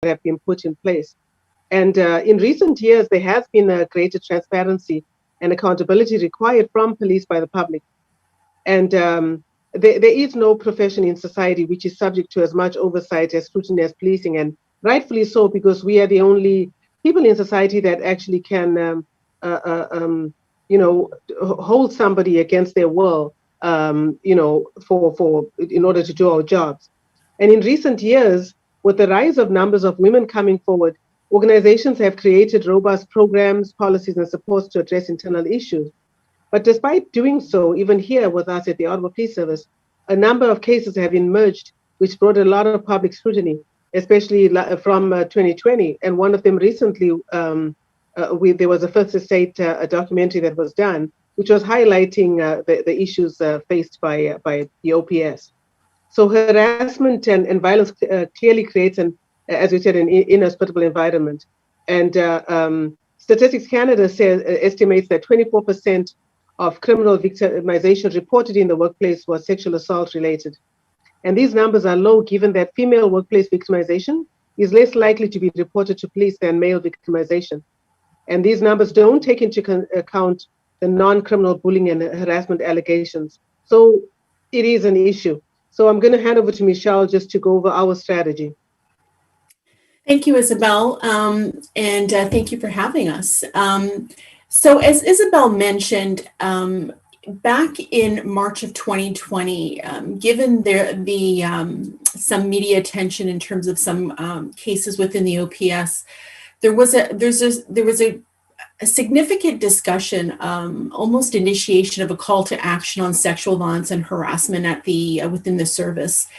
have been put in place. And in recent years, there has been a greater transparency and accountability required from police by the public. And there is no profession in society which is subject to as much oversight as scrutiny as policing, and rightfully so, because we are the only people in society that actually can, hold somebody against their will, for in order to do our jobs. And in recent years, with the rise of numbers of women coming forward, organizations have created robust programs, policies, and supports to address internal issues. But despite doing so, even here with us at the Ottawa Police Service, a number of cases have emerged which brought a lot of public scrutiny, especially from 2020. And one of them recently, there was a First Estate a documentary that was done, which was highlighting the issues faced by the OPS. So harassment and violence clearly creates as we said, an inhospitable environment. And Statistics Canada estimates that 24% of criminal victimization reported in the workplace was sexual assault related. And these numbers are low given that female workplace victimization is less likely to be reported to police than male victimization. And these numbers don't take into account the non-criminal bullying and harassment allegations. So it is an issue. So I'm going to hand over to Michelle just to go over our strategy. Thank you, Isabel, and thank you for having us. So as Isabel mentioned, back in March of 2020, given some media attention in terms of some cases within the OPS, there was a significant discussion, almost initiation of a call to action on sexual violence and harassment within the service.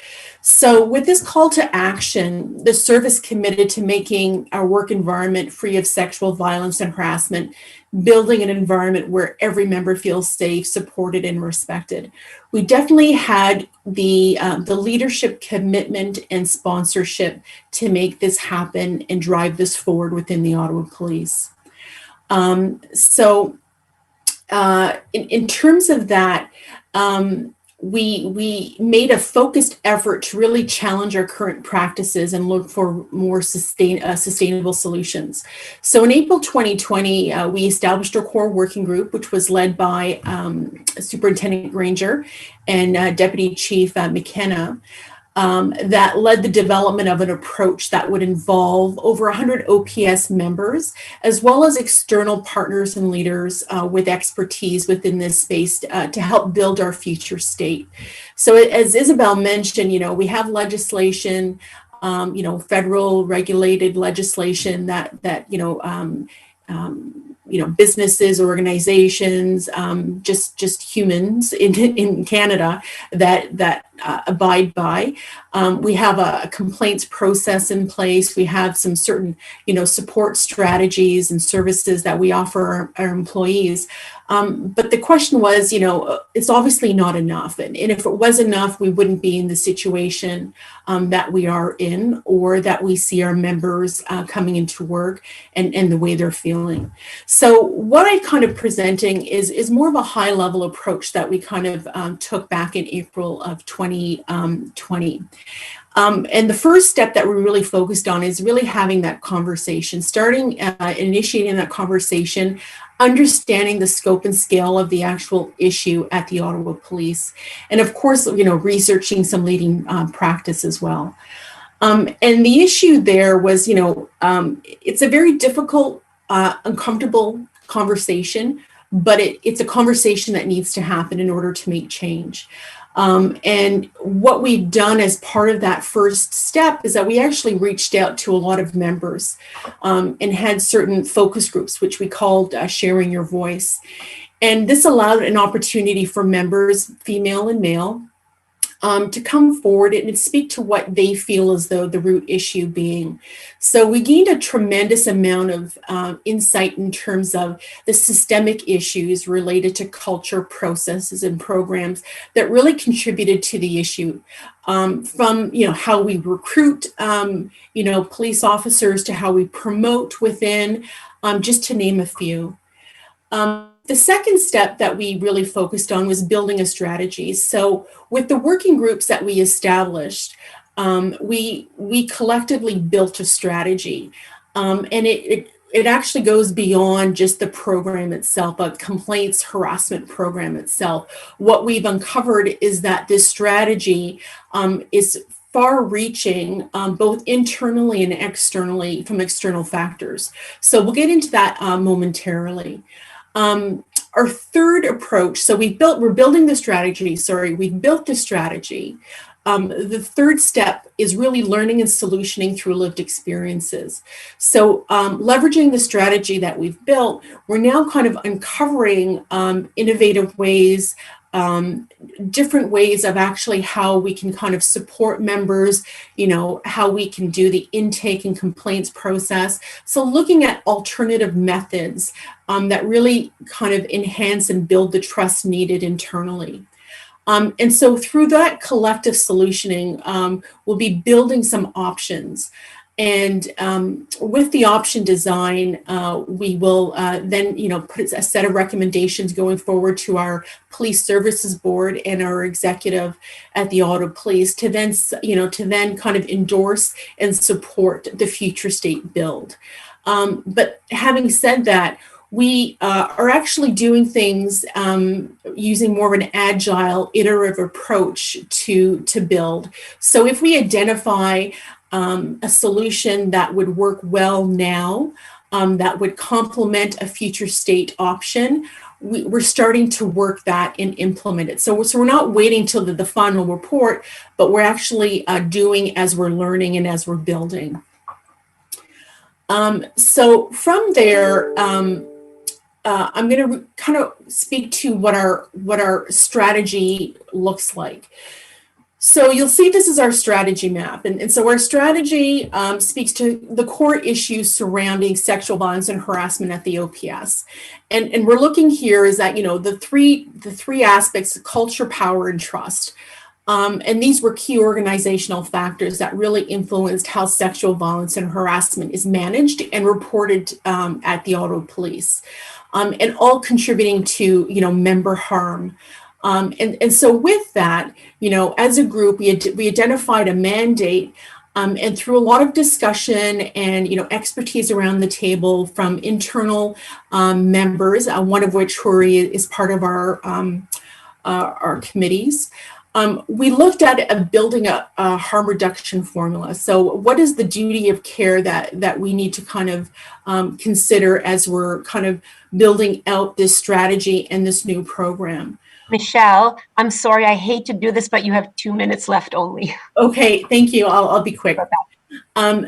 So with this call to action, the service committed to making our work environment free of sexual violence and harassment, building an environment where every member feels safe, supported, and respected. We definitely had the leadership commitment and sponsorship to make this happen and drive this forward within the Ottawa Police. In terms of that, we made a focused effort to really challenge our current practices and look for more sustainable solutions. So in April 2020, we established our core working group, which was led by Superintendent Granger and Deputy Chief McKenna. That led the development of an approach that would involve over 100 OPS members, as well as external partners and leaders with expertise within this space to help build our future state. So as Isabel mentioned, we have legislation, federal regulated legislation that businesses, organizations, just humans in Canada that abide by. We have a complaints process in place. We have some certain, support strategies and services that we offer our employees. But the question was, it's obviously not enough. And if it was enough, we wouldn't be in the situation that we are in, or that we see our members coming into work and the way they're feeling. So what I'm kind of presenting is more of a high level approach that we kind of took back in April of 2020. And the first step that we're really focused on is really having that conversation, initiating that conversation, understanding the scope and scale of the actual issue at the Ottawa Police, and of course, researching some leading practice as well. And the issue there was, it's a very difficult, uncomfortable conversation, but it's a conversation that needs to happen in order to make change. And what we've done as part of that first step is that we actually reached out to a lot of members and had certain focus groups, which we called Sharing Your Voice. And this allowed an opportunity for members, female and male, to come forward and speak to what they feel as though the root issue being. So we gained a tremendous amount of insight in terms of the systemic issues related to culture, processes, and programs that really contributed to the issue. From how we recruit police officers to how we promote within, just to name a few. The second step that we really focused on was building a strategy. So with the working groups that we established, we collectively built a strategy, and it actually goes beyond just the program itself, a complaints harassment program itself. What we've uncovered is that this strategy is far-reaching, both internally and externally from external factors. So we'll get into that momentarily. Our third approach, so we've built the strategy. The third step is really learning and solutioning through lived experiences. So leveraging the strategy that we've built, we're now kind of uncovering innovative ways, different ways of actually how we can kind of support members, how we can do the intake and complaints process. So looking at alternative methods that really kind of enhance and build the trust needed internally. And so through that collective solutioning, we'll be building some options. And with the option design, we will then, put a set of recommendations going forward to our police services board and our executive at the Auto Police to then, kind of endorse and support the future state build. But having said that, we are actually doing things using more of an agile, iterative approach to build. So if we identify a solution that would work well now, that would complement a future state option, we're starting to work that and implement it. So we're not waiting till the final report, but we're actually doing as we're learning and as we're building. So from there, I'm going to kind of speak to what our strategy looks like. So you'll see this is our strategy map. And so our strategy speaks to the core issues surrounding sexual violence and harassment at the OPS. And we're looking here is that, the three aspects, culture, power, and trust. And these were key organizational factors that really influenced how sexual violence and harassment is managed and reported at the Auto Police. And all contributing to, member harm. And so with that, as a group, we identified a mandate, and through a lot of discussion and, expertise around the table from internal members, one of which Huri is part of our committees. We looked at building a harm reduction formula. So what is the duty of care that we need to kind of consider as we're kind of building out this strategy and this new program? Michelle, I'm sorry, I hate to do this, but you have 2 minutes left only. Okay, thank you. I'll be quick.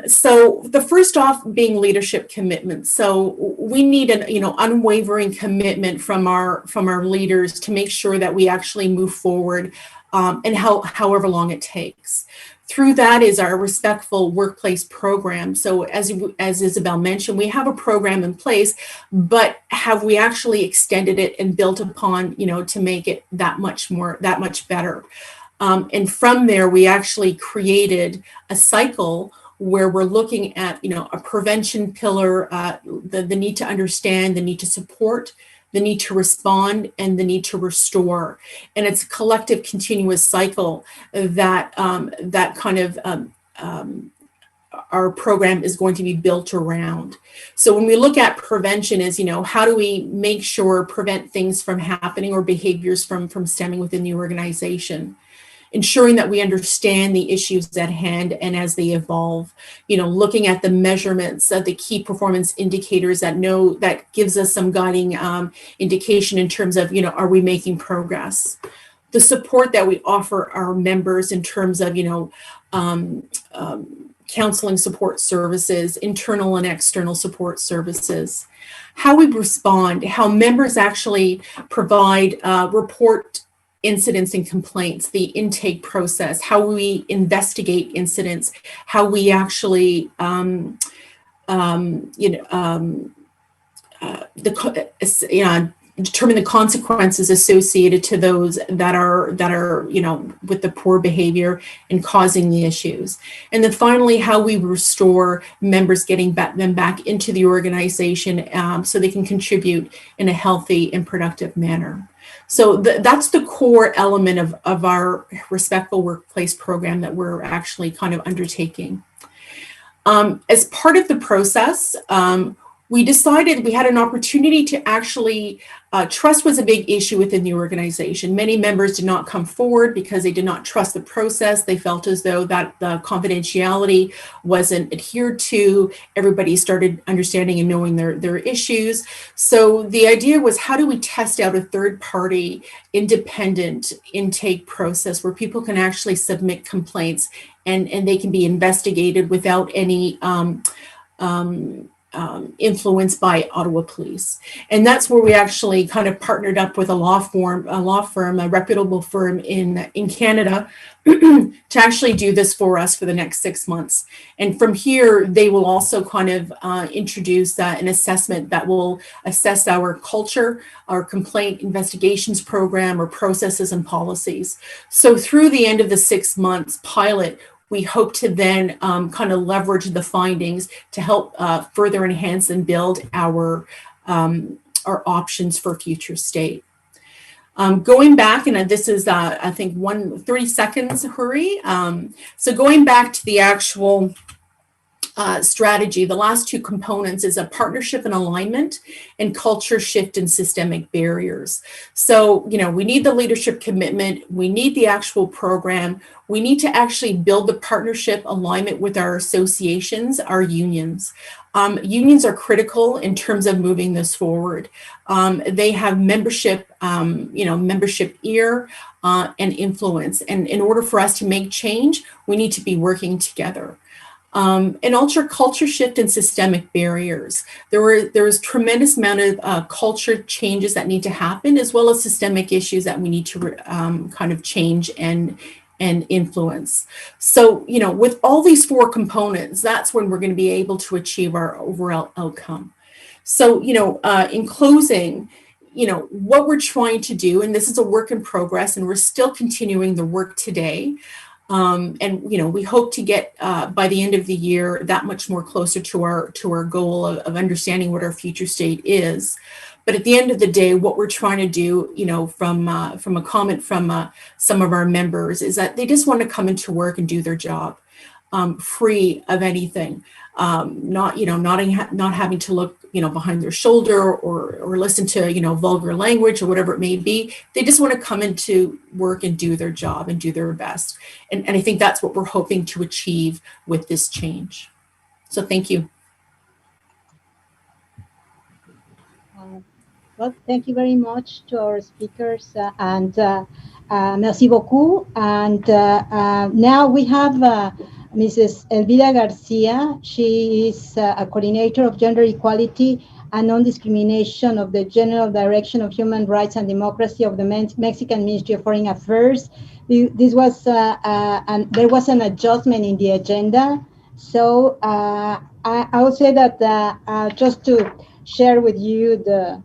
So the first off being leadership commitment. So we need an unwavering commitment from our leaders to make sure that we actually move forward, and however long it takes. Through that is our respectful workplace program. So as Isabel mentioned, we have a program in place, but have we actually extended it and built upon, to make it that much better? And from there, we actually created a cycle where we're looking at, a prevention pillar, the need to understand, the need to support, the need to respond, and the need to restore. And it's a collective continuous cycle that our program is going to be built around. So when we look at prevention is, how do we make sure prevent things from happening or behaviors from stemming within the organization? Ensuring that we understand the issues at hand and as they evolve, looking at the measurements of the key performance indicators that gives us some guiding indication in terms of, are we making progress? The support that we offer our members in terms of, counseling support services, internal and external support services, how we respond, how members actually provide report incidents and complaints, the intake process, how we investigate incidents, how we actually, determine the consequences associated to those that are with the poor behavior and causing the issues. And then finally, how we restore members, getting them back into the organization so they can contribute in a healthy and productive manner. So that's the core element of our Respectful Workplace program that we're actually kind of undertaking. As part of the process, we decided we had an opportunity to actually, trust was a big issue within the organization. Many members did not come forward because they did not trust the process. They felt as though that the confidentiality wasn't adhered to. Everybody started understanding and knowing their issues. So the idea was, how do we test out a third-party independent intake process where people can actually submit complaints and they can be investigated without any influence by Ottawa Police. And that's where we actually kind of partnered up with a law firm, a reputable firm in Canada to actually do this for us for the next 6 months. And from here, they will also kind of introduce an assessment that will assess our culture, our complaint investigations program, or processes and policies. So through the end of the 6 months pilot, we hope to then kind of leverage the findings to help further enhance and build our options for future state. Going back, and this is, I think, 30 seconds, hurry. So going back to the actual strategy, the last two components is a partnership and alignment and culture shift and systemic barriers. So, we need the leadership commitment, we need the actual program, we need to actually build the partnership alignment with our associations, our unions. Unions are critical in terms of moving this forward. They have membership, membership ear and influence. And in order for us to make change, we need to be working together. And also culture shift and systemic barriers. There was tremendous amount of culture changes that need to happen, as well as systemic issues that we need to kind of change and influence. So, with all these four components, that's when we're going to be able to achieve our overall outcome. So, in closing, what we're trying to do, and this is a work in progress, and we're still continuing the work today. And we hope to get by the end of the year that much more closer to our goal of understanding what our future state is. But at the end of the day, what we're trying to do, from a comment from some of our members, is that they just want to come into work and do their job, free of anything, not having to look behind their shoulder or listen to vulgar language or whatever it may be. They just want to come into work and do their job and do their best. And I think that's what we're hoping to achieve with this change. So thank you. Well, thank you very much to our speakers and merci beaucoup. And now we have Mrs. Elvira Garcia. She is a coordinator of gender equality and non-discrimination of the General Direction of Human Rights and Democracy of the Mexican Ministry of Foreign Affairs. This was there was an adjustment in the agenda. So I would say that just to share with you the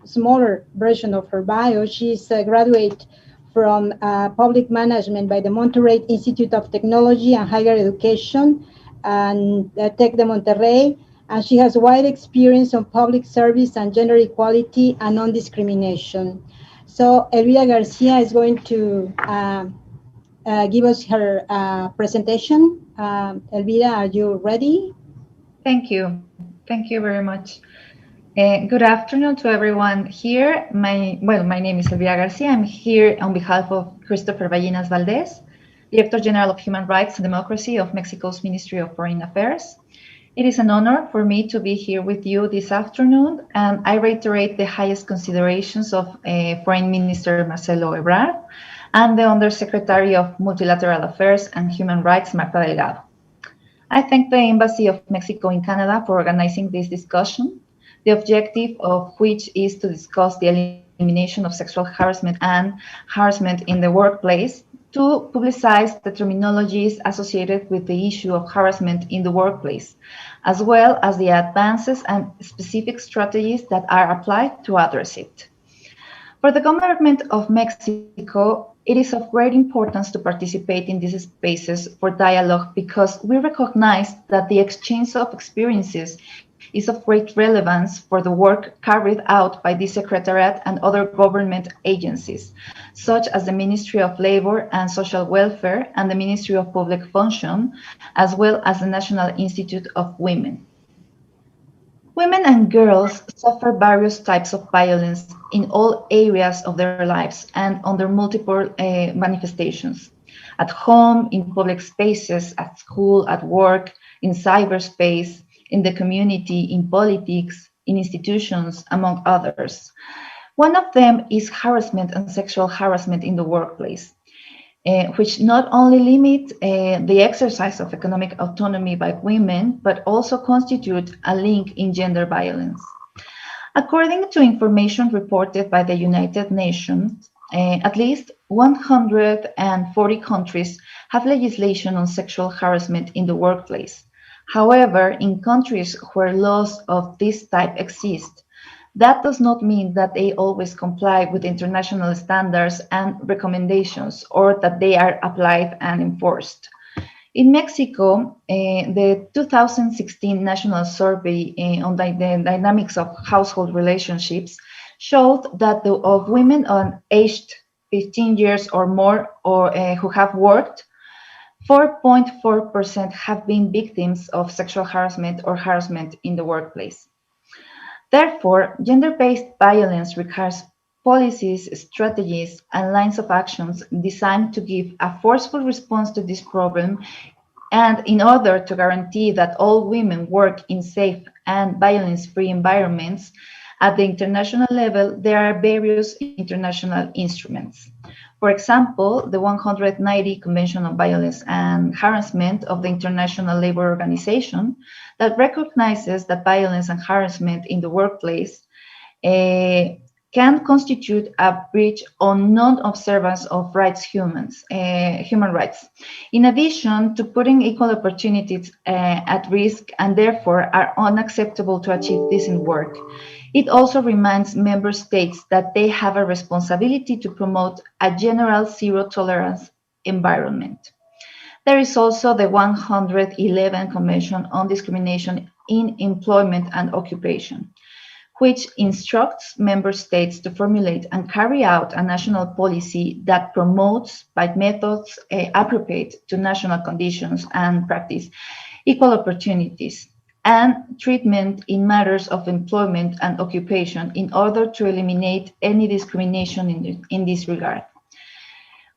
smaller version of her bio, she's a graduate from public management by the Monterrey Institute of Technology and Higher Education and Tec de Monterrey. And she has wide experience on public service and gender equality and non-discrimination. So Elvira Garcia is going to give us her presentation. Elvira, are you ready? Thank you. Thank you very much. Good afternoon to everyone here. My name is Elvira Garcia. I'm here on behalf of Christopher Ballinas Valdez, Director General of Human Rights and Democracy of Mexico's Ministry of Foreign Affairs. It is an honor for me to be here with you this afternoon, and I reiterate the highest considerations of Foreign Minister Marcelo Ebrard and the Undersecretary of Multilateral Affairs and Human Rights, Marta Delgado. I thank the Embassy of Mexico in Canada for organizing this discussion, the objective of which is to discuss the elimination of sexual harassment and harassment in the workplace to publicize the terminologies associated with the issue of harassment in the workplace, as well as the advances and specific strategies that are applied to address it. For the government of Mexico, it is of great importance to participate in these spaces for dialogue because we recognize that the exchange of experiences is of great relevance for the work carried out by the Secretariat and other government agencies, such as the Ministry of Labor and Social Welfare and the Ministry of Public Function, as well as the National Institute of Women. Women and girls suffer various types of violence in all areas of their lives and under multiple manifestations. At home, in public spaces, at school, at work, in cyberspace, in the community, in politics, in institutions, among others. One of them is harassment and sexual harassment in the workplace, which not only limit the exercise of economic autonomy by women, but also constitute a link in gender violence. According to information reported by the United Nations, at least 140 countries have legislation on sexual harassment in the workplace. However, in countries where laws of this type exist, that does not mean that they always comply with international standards and recommendations or that they are applied and enforced. In Mexico, the 2016 National Survey on the Dynamics of Household Relationships showed that of women aged 15 years or more who have worked, 4.4% have been victims of sexual harassment or harassment in the workplace. Therefore, gender-based violence requires policies, strategies, and lines of actions designed to give a forceful response to this problem, and in order to guarantee that all women work in safe and violence-free environments, at the international level, there are various international instruments. For example, the 190 Convention on Violence and Harassment of the International Labour Organization that recognizes that violence and harassment in the workplace can constitute a breach on non-observance of human rights. In addition to putting equal opportunities at risk and therefore are unacceptable to achieve decent work, it also reminds member states that they have a responsibility to promote a general zero-tolerance environment. There is also the 111 Convention on Discrimination in Employment and Occupation, which instructs member states to formulate and carry out a national policy that promotes, by methods appropriate to national conditions and practice, equal opportunities and treatment in matters of employment and occupation in order to eliminate any discrimination in this regard.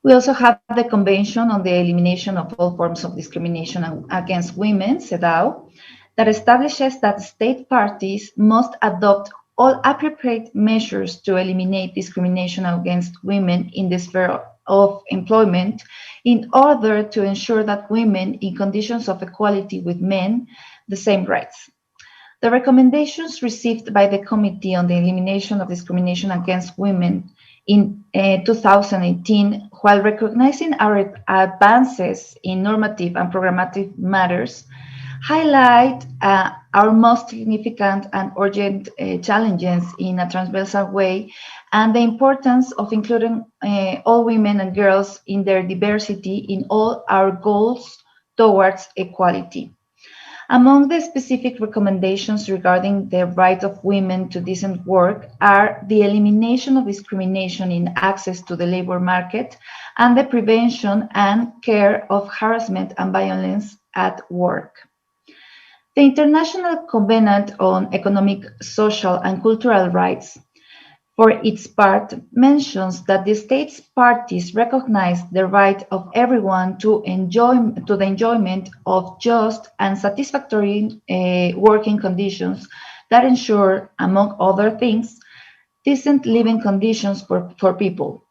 We also have the Convention on the Elimination of All Forms of Discrimination Against Women, CEDAW, that establishes that state parties must adopt all appropriate measures to eliminate discrimination against women in the sphere of employment in order to ensure that women in conditions of equality with men the same rights. The recommendations received by the Committee on the Elimination of Discrimination Against Women in 2018, while recognizing our advances in normative and programmatic matters, highlight our most significant and urgent challenges in a transversal way and the importance of including all women and girls in their diversity in all our goals towards equality. Among the specific recommendations regarding the right of women to decent work are the elimination of discrimination in access to the labor market and the prevention and care of harassment and violence at work. The International Covenant on Economic, Social, and Cultural Rights, for its part, mentions that the states parties recognize the right of everyone to the enjoyment of just and satisfactory working conditions that ensure, among other things, decent living conditions for people,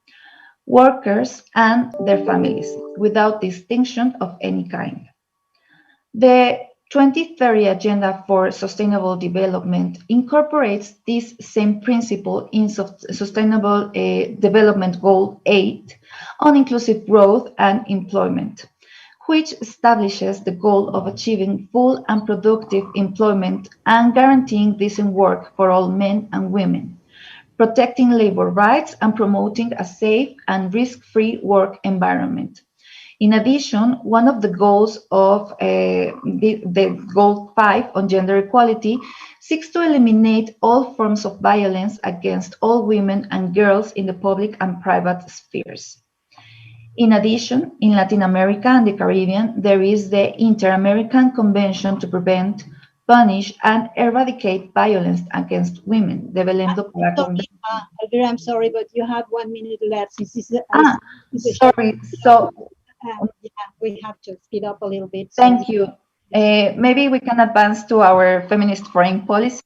workers, and their families, without distinction of any kind. The 2030 Agenda for Sustainable Development incorporates this same principle in Sustainable Development Goal 8 on inclusive growth and employment, which establishes the goal of achieving full and productive employment and guaranteeing decent work for all men and women, protecting labor rights and promoting a safe and risk-free work environment. In addition, one of the goals of the Goal 5 on gender equality seeks to eliminate all forms of violence against all women and girls in the public and private spheres. In addition, in Latin America and the Caribbean, there is the Inter-American Convention to Prevent, Punish, and Eradicate Violence Against Women, the Belém do Pará Convention. Elvira, I'm sorry, but you have 1 minute left. Since this is sorry. So yeah, we have to speed up a little bit. Thank you. Maybe we can advance to our feminist foreign policy.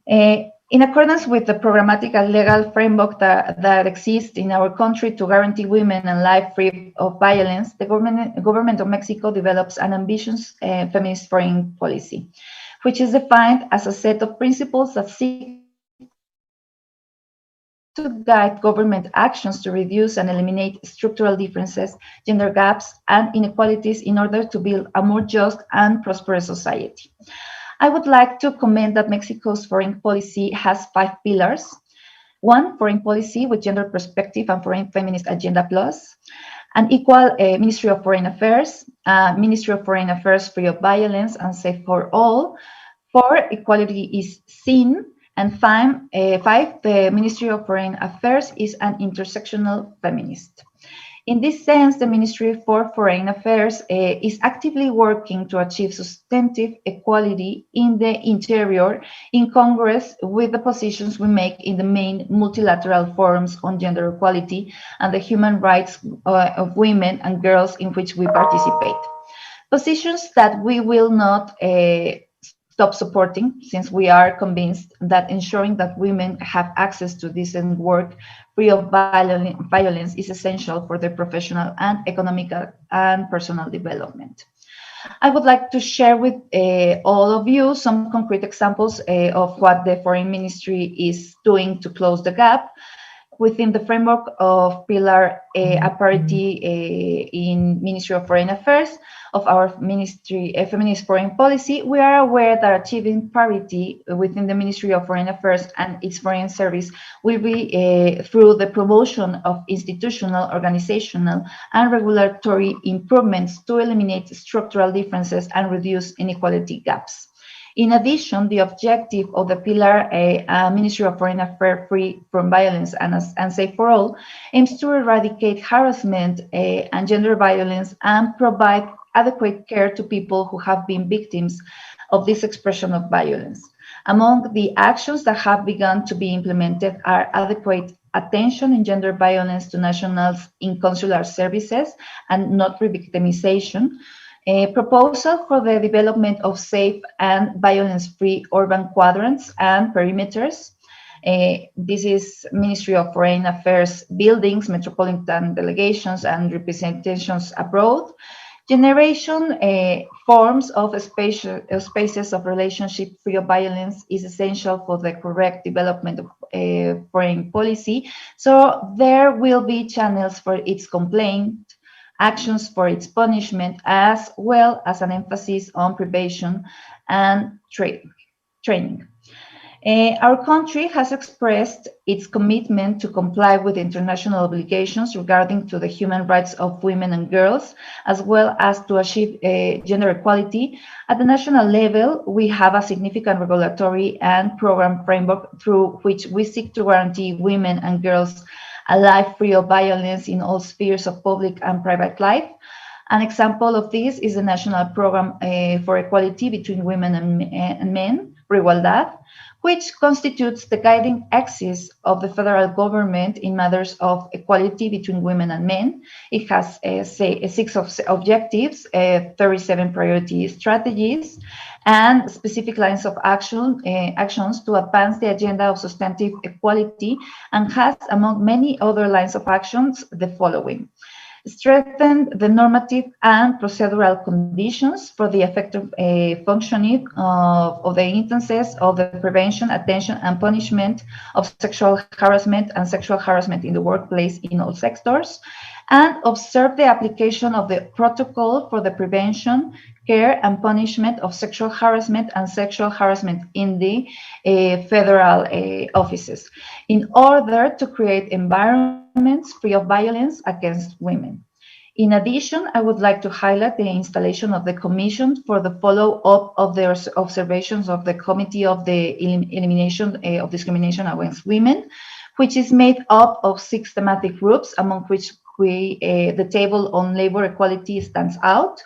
In accordance with the programmatic and legal framework that exists in our country to guarantee women a life free of violence, the government of Mexico develops an ambitious feminist foreign policy, which is defined as a set of principles that seek to guide government actions to reduce and eliminate structural differences, gender gaps, and inequalities in order to build a more just and prosperous society. I would like to comment that Mexico's foreign policy has 5 pillars. 1, foreign policy with gender perspective and foreign feminist agenda plus, an equal Ministry of Foreign Affairs, Ministry of Foreign Affairs free of violence and safe for all. 4, equality is seen. And 5, the Ministry of Foreign Affairs is an intersectional feminist. In this sense, the Ministry for Foreign Affairs is actively working to achieve substantive equality in the interior in Congress with the positions we make in the main multilateral forums on gender equality and the human rights of women and girls in which we participate. Positions that we will not stop supporting, since we are convinced that ensuring that women have access to decent work free of violence is essential for their professional and economic and personal development. I would like to share with all of you some concrete examples of what the Foreign Ministry is doing to close the gap. Within the framework of Pillar A parity in Ministry of Foreign Affairs of our Ministry Feminist Foreign Policy, we are aware that achieving parity within the Ministry of Foreign Affairs and its foreign service will be through the promotion of institutional, organizational, and regulatory improvements to eliminate structural differences and reduce inequality gaps. In addition, the objective of the Pillar A, Ministry of Foreign Affairs free from violence and safe for all, aims to eradicate harassment and gender violence and provide adequate care to people who have been victims of this expression of violence. Among the actions that have begun to be implemented are adequate attention in gender violence to nationals in consular services and not re-victimization, a proposal for the development of safe and violence-free urban quadrants and perimeters. This is Ministry of Foreign Affairs buildings, metropolitan delegations, and representations abroad. Generation forms of spaces of relationship free of violence is essential for the correct development of foreign policy. So there will be channels for its complaint, actions for its punishment, as well as an emphasis on prevention and training. Our country has expressed its commitment to comply with international obligations regarding to the human rights of women and girls, as well as to achieve gender equality. At the national level, we have a significant regulatory and program framework through which we seek to guarantee women and girls a life free of violence in all spheres of public and private life. An example of this is the National Program for Equality Between Women and Men, Igualdad, which constitutes the guiding axis of the federal government in matters of equality between women and men. It has 6 objectives, 37 priority strategies, and specific lines of actions to advance the agenda of substantive equality, and has, among many other lines of actions, the following. strengthen the normative and procedural conditions for the effective functioning of the instances of the prevention, attention, and punishment of sexual harassment and sexual harassment in the workplace in all sectors, and observe the application of the protocol for the prevention, care, and punishment of sexual harassment and sexual harassment in the federal offices in order to create environments free of violence against women. In addition, I would like to highlight the installation of the Commission for the follow-up of the observations of the Committee of the Elimination of Discrimination Against Women, which is made up of 6 thematic groups, among which the table on labor equality stands out.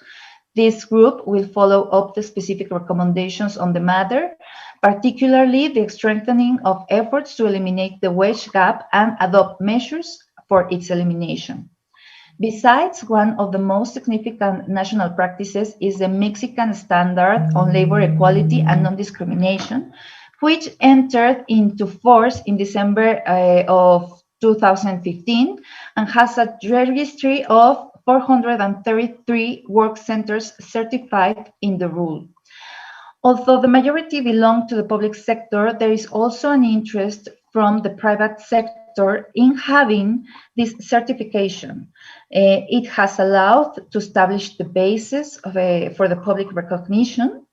This group will follow up the specific recommendations on the matter, particularly the strengthening of efforts to eliminate the wage gap and adopt measures for its elimination. Besides, one of the most significant national practices is the Mexican Standard on Labor Equality and Non-Discrimination, which entered into force in December of 2015 and has a registry of 433 work centers certified in the rule. Although the majority belong to the public sector, there is also an interest from the private sector in having this certification. It has allowed to establish the basis for the public recognition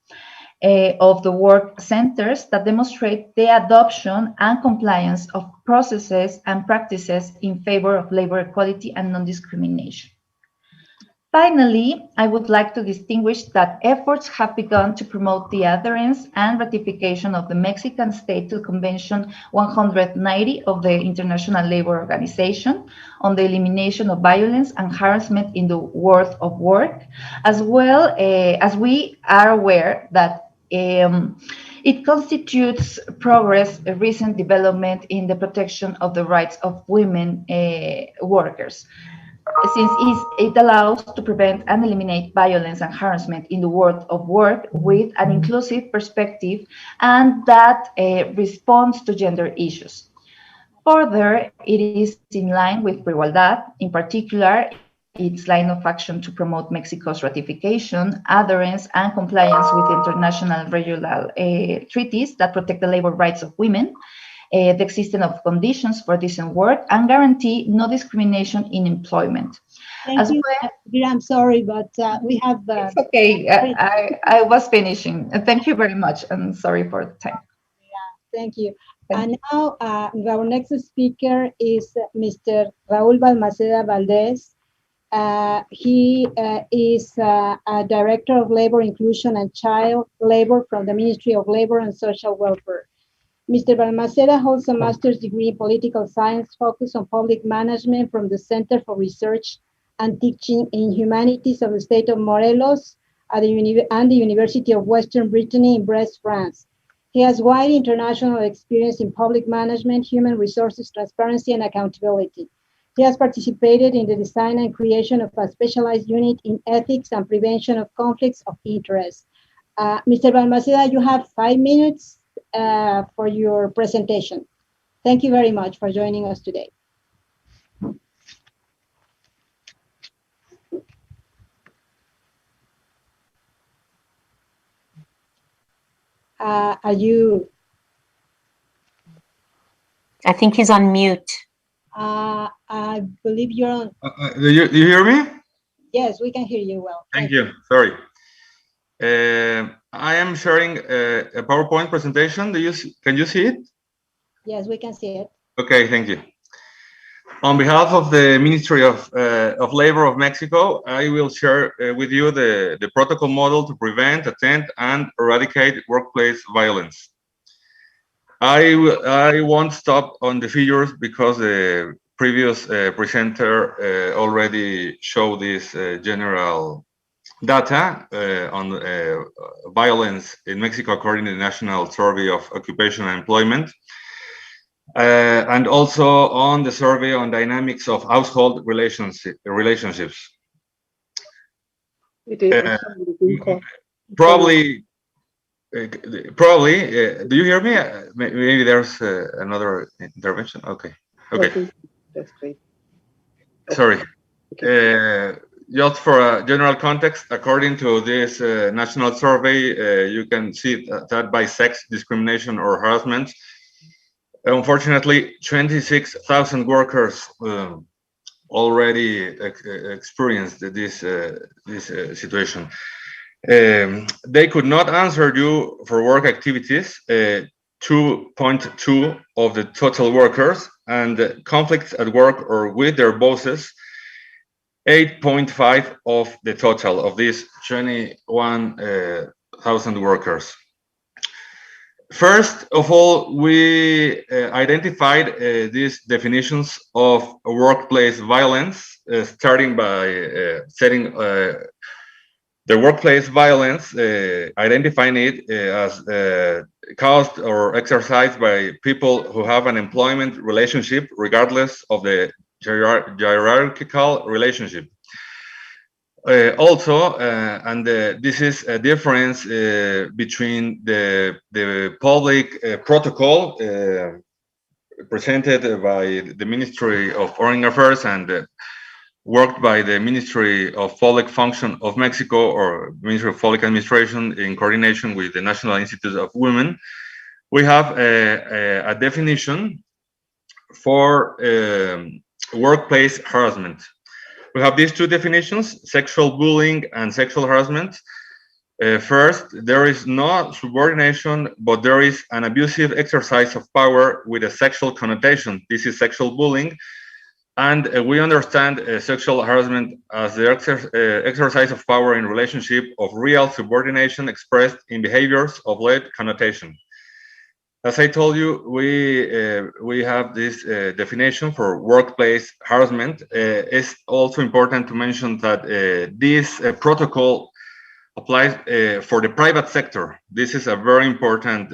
of the work centers that demonstrate the adoption and compliance of processes and practices in favor of labor equality and non-discrimination. Finally, I would like to distinguish that efforts have begun to promote the adherence and ratification of the Mexican State to Convention 190 of the International Labour Organization on the elimination of violence and harassment in the world of work, as well as we are aware that it constitutes progress, a recent development in the protection of the rights of women workers, since it allows to prevent and eliminate violence and harassment in the world of work with an inclusive perspective and that responds to gender issues. Further, it is in line with Igualdad, in particular, its line of action to promote Mexico's ratification, adherence, and compliance with international regional treaties that protect the labor rights of women, the existence of conditions for decent work, and guarantee no discrimination in employment. Thank you. Well, I'm sorry, but we have... it's okay, I was finishing. Thank you very much, and sorry for the time. Yeah, thank you. And now our next speaker is Mr. Raúl Balmaceda Valdez. He is a Director of Labor Inclusion and Child Labor from the Ministry of Labor and Social Welfare. Mr. Balmaceda holds a master's degree in political science focused on public management from the Center for Research and Teaching in Humanities of the state of Morelos and the University of Western Brittany in Brest, France. He has wide international experience in public management, human resources, transparency, and accountability. He has participated in the design and creation of a specialized unit in ethics and prevention of conflicts of interest. Mr. Balmaceda, you have 5 minutes for your presentation. Thank you very much for joining us today. Are you? I think he's on mute. I believe you're on. Do you hear me? Yes, we can hear you well. Thank you. Sorry. I am sharing a PowerPoint presentation. Can you see it? Yes, we can see it. Okay, thank you. On behalf of the Ministry of Labor of Mexico, I will share with you the protocol model to prevent, attend, and eradicate workplace violence. I won't stop on the figures because the previous presenter already showed this general data on violence in Mexico according to the National Survey of Occupation and Employment, and also on the survey on dynamics of household relationships. It is probably, do you hear me? Maybe there's another intervention. Okay. That's great. Sorry. Just for a general context, according to this national survey, you can see that by sex discrimination or harassment, unfortunately, 26,000 workers already experienced this situation. They could not answer due for work activities, 2.2 of the total workers, and conflicts at work or with their bosses, 8.5 of the total of these 21,000 workers. First of all, we identified these definitions of workplace violence, starting by setting the workplace violence, identifying it as caused or exercised by people who have an employment relationship, regardless of the hierarchical relationship. This is a difference between the public protocol presented by the Ministry of Foreign Affairs and worked by the Ministry of Public Function of Mexico, or Ministry of Public Administration, in coordination with the National Institute of Women. We have a definition for workplace harassment. We have these two definitions: sexual bullying and sexual harassment. First, there is no subordination, but there is an abusive exercise of power with a sexual connotation. This is sexual bullying. And we understand sexual harassment as the exercise of power in relationship of real subordination expressed in behaviors of lewd connotation. As I told you, we have this definition for workplace harassment. It's also important to mention that this protocol applies for the private sector. This is a very important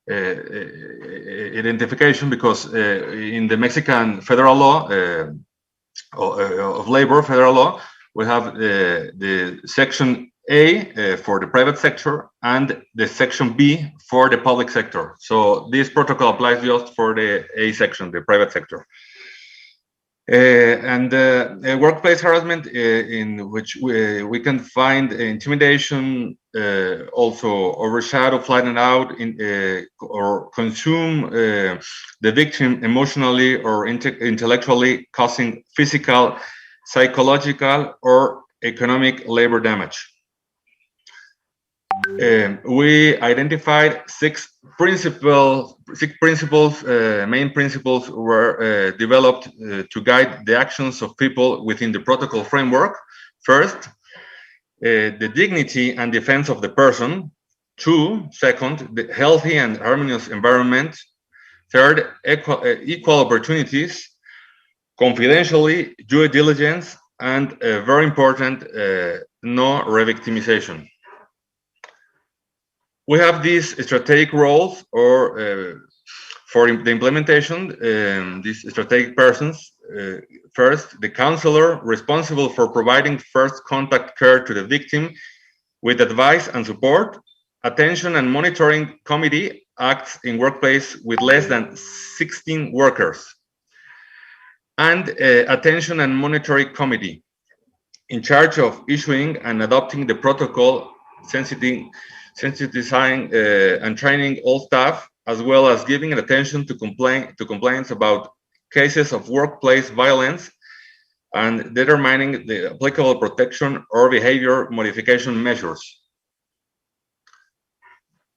identification, because in the Mexican federal law of labor, federal law, we have the section A for the private sector and the section B for the public sector. So this protocol applies just for the A section, the private sector. Workplace harassment, in which we can find intimidation, also overshadow, flatten out, or consume the victim emotionally or intellectually, causing physical, psychological, or economic labor damage. We identified six main principles were developed to guide the actions of people within the protocol framework. First, the dignity and defense of the person. Second, the healthy and harmonious environment. Third, equal opportunities. Confidentially, due diligence, and very important, no re-victimization. We have these strategic roles, or for the implementation, these strategic persons. First, the counselor, responsible for providing first contact care to the victim with advice and support. Attention and monitoring committee acts in workplace with less than 16 workers. And attention and monitoring committee, in charge of issuing and adopting the protocol, sensitizing and training all staff, as well as giving attention to complaints about cases of workplace violence, and determining the applicable protection or behavior modification measures,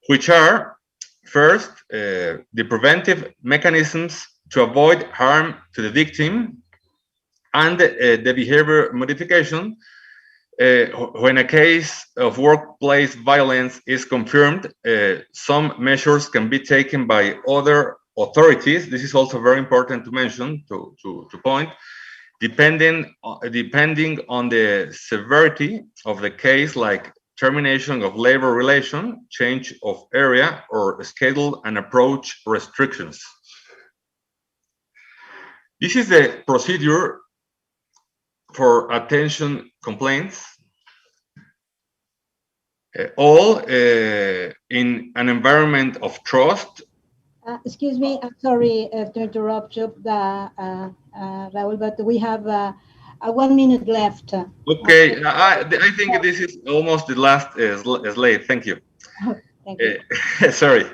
which are, first, the preventive mechanisms to avoid harm to the victim, and the behavior modification. When a case of workplace violence is confirmed, some measures can be taken by other authorities. This is also very important to mention, to point, depending on the severity of the case, like termination of labor relation, change of area, or schedule and approach restrictions. This is the procedure for attention complaints, all in an environment of trust, Excuse me, I'm sorry to interrupt you, Raul, but we have 1 minute left. Okay, I think this is almost the last slide. Thank you. Thank you. Sorry.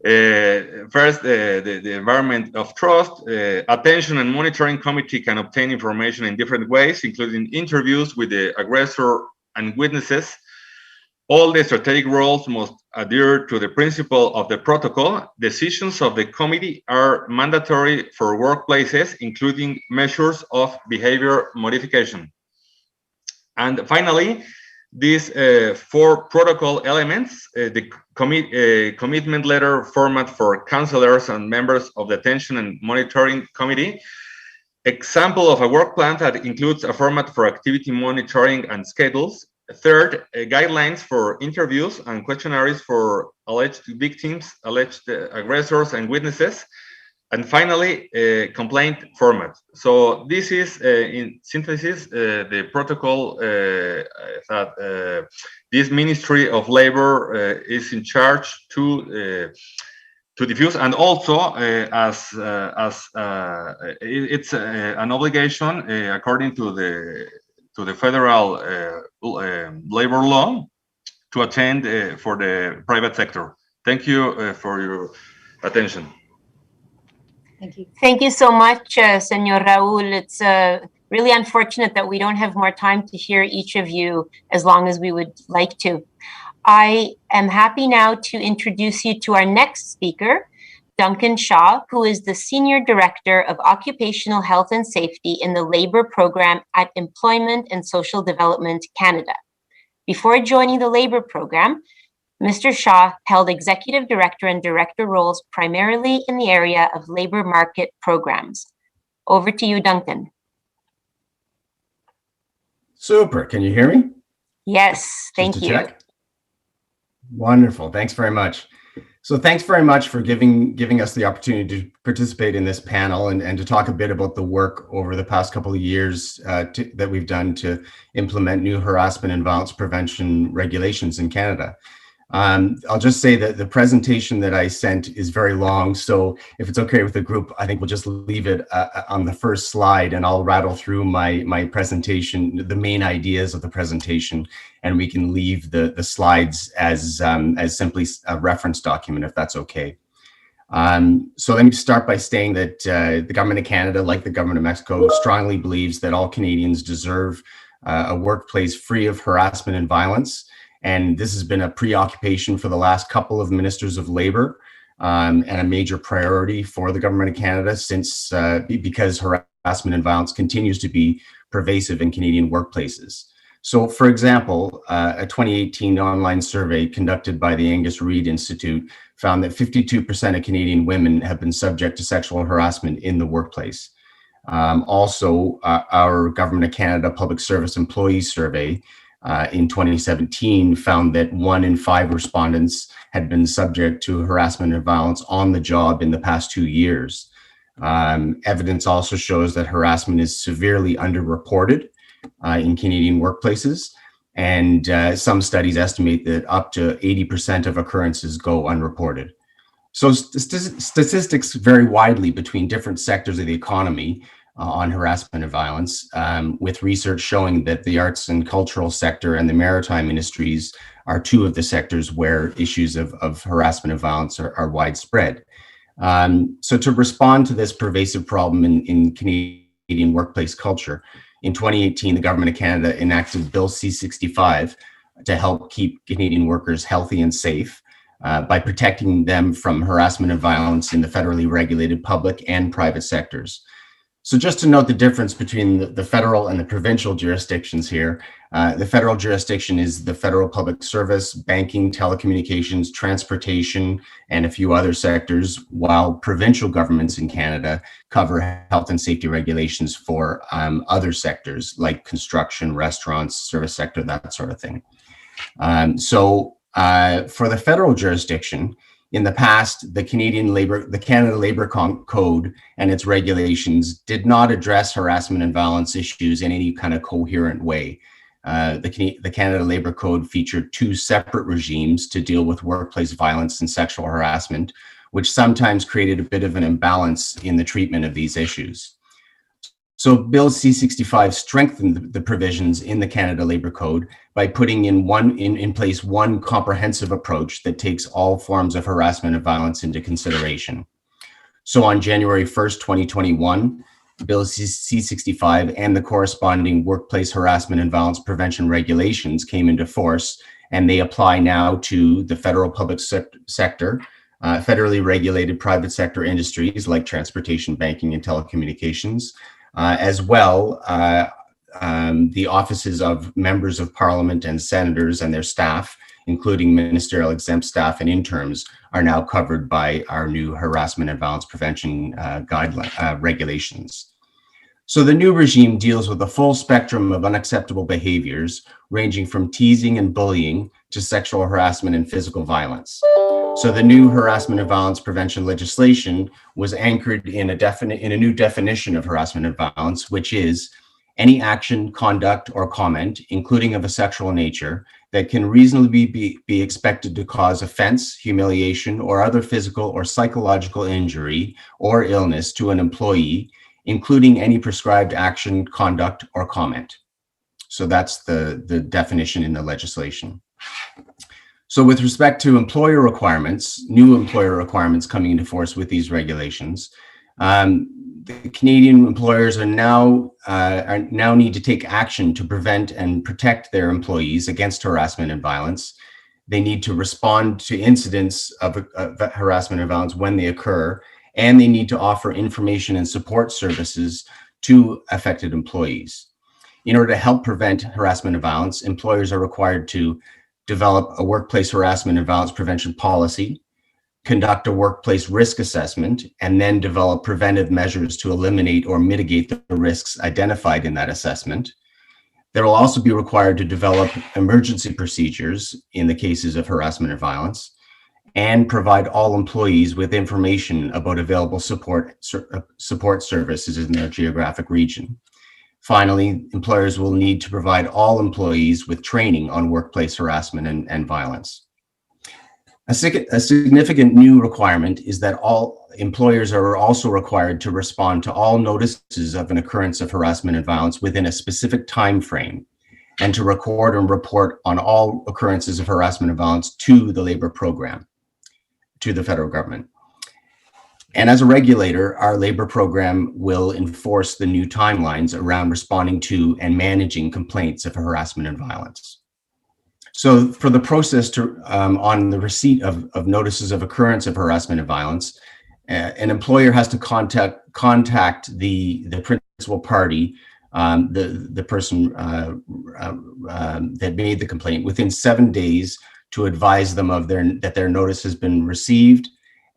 First, the environment of trust. Attention and monitoring committee can obtain information in different ways, including interviews with the aggressor and witnesses. All the strategic roles must adhere to the principle of the protocol. Decisions of the committee are mandatory for workplaces, including measures of behavior modification. And finally, these 4 protocol elements, the commitment letter format for counselors and members of the attention and monitoring committee, example of a work plan that includes a format for activity monitoring and schedules. Third, guidelines for interviews and questionnaires for alleged victims, alleged aggressors, and witnesses. And finally, complaint format. So this is, in synthesis, the protocol that this Ministry of Labor is in charge to diffuse, and also as it's an obligation according to the federal labor law to attend for the private sector. Thank you for your attention. Thank you. Thank you so much, Senor Raul. It's really unfortunate that we don't have more time to hear each of you as long as we would like to. I am happy now to introduce you to our next speaker, Duncan Shaw, who is the Senior Director of Occupational Health and Safety in the Labor Program at Employment and Social Development Canada. Before joining the Labor Program, Mr. Shaw held Executive Director and Director roles primarily in the area of labor market programs. Over to you, Duncan. Super. Can you hear me? Yes, thank you. Check. Wonderful. Thanks very much. So thanks very much for giving us the opportunity to participate in this panel and to talk a bit about the work over the past couple of years that we've done to implement new harassment and violence prevention regulations in Canada. I'll just say that the presentation that I sent is very long, so if it's okay with the group, I think we'll just leave it on the first slide, and I'll rattle through my presentation, the main ideas of the presentation, and we can leave the slides as simply a reference document, if that's okay. So let me start by saying that the Government of Canada, like the Government of Mexico, strongly believes that all Canadians deserve a workplace free of harassment and violence. And this has been a preoccupation for the last couple of ministers of labor and a major priority for the Government of Canada because harassment and violence continues to be pervasive in Canadian workplaces. So, for example, a 2018 online survey conducted by the Angus Reid Institute found that 52% of Canadian women have been subject to sexual harassment in the workplace. Also, our Government of Canada Public Service Employees Survey in 2017 found that 1 in 5 respondents had been subject to harassment and violence on the job in the past 2 years. Evidence also shows that harassment is severely underreported in Canadian workplaces, and some studies estimate that up to 80% of occurrences go unreported. So statistics vary widely between different sectors of the economy on harassment and violence, with research showing that the arts and cultural sector and the maritime industries are 2 of the sectors where issues of harassment and violence are widespread. So to respond to this pervasive problem in Canadian workplace culture, in 2018, the Government of Canada enacted Bill C-65 to help keep Canadian workers healthy and safe by protecting them from harassment and violence in the federally regulated public and private sectors. So just to note the difference between the federal and the provincial jurisdictions here, the federal jurisdiction is the federal public service, banking, telecommunications, transportation, and a few other sectors, while provincial governments in Canada cover health and safety regulations for other sectors like construction, restaurants, service sector, that sort of thing. For the federal jurisdiction, in the past, the Canada Labor Code and its regulations did not address harassment and violence issues in any kind of coherent way. The Canada Labor Code featured 2 separate regimes to deal with workplace violence and sexual harassment, which sometimes created a bit of an imbalance in the treatment of these issues. So Bill C-65 strengthened the provisions in the Canada Labour Code by putting in place one comprehensive approach that takes all forms of harassment and violence into consideration. So on January 1st, 2021, Bill C-65 and the corresponding workplace harassment and violence prevention regulations came into force, and they apply now to the federal public sector, federally regulated private sector industries like transportation, banking, and telecommunications, as well the offices of members of parliament and senators and their staff, including ministerial exempt staff and interns, are now covered by our new harassment and violence prevention regulations. So the new regime deals with a full spectrum of unacceptable behaviors, ranging from teasing and bullying to sexual harassment and physical violence. So the new harassment and violence prevention legislation was anchored in a new definition of harassment and violence, which is any action, conduct, or comment, including of a sexual nature, that can reasonably be expected to cause offense, humiliation, or other physical or psychological injury or illness to an employee, including any prescribed action, conduct, or comment. So that's the definition in the legislation. So with respect to employer requirements, new employer requirements coming into force with these regulations, the Canadian employers are now need to take action to prevent and protect their employees against harassment and violence. They need to respond to incidents of harassment and violence when they occur, and they need to offer information and support services to affected employees. In order to help prevent harassment and violence, employers are required to develop a workplace harassment and violence prevention policy, conduct a workplace risk assessment, and then develop preventive measures to eliminate or mitigate the risks identified in that assessment. They will also be required to develop emergency procedures in the cases of harassment and violence, and provide all employees with information about available support services in their geographic region. Finally, employers will need to provide all employees with training on workplace harassment and violence. A significant new requirement is that all employers are also required to respond to all notices of an occurrence of harassment and violence within a specific time frame, and to record and report on all occurrences of harassment and violence to the labor program, to the federal government. And as a regulator, our labor program will enforce the new timelines around responding to and managing complaints of harassment and violence. So for the process to, on the receipt of notices of occurrence of harassment and violence, an employer has to contact the principal party, the person that made the complaint, within 7 days to advise them of that their notice has been received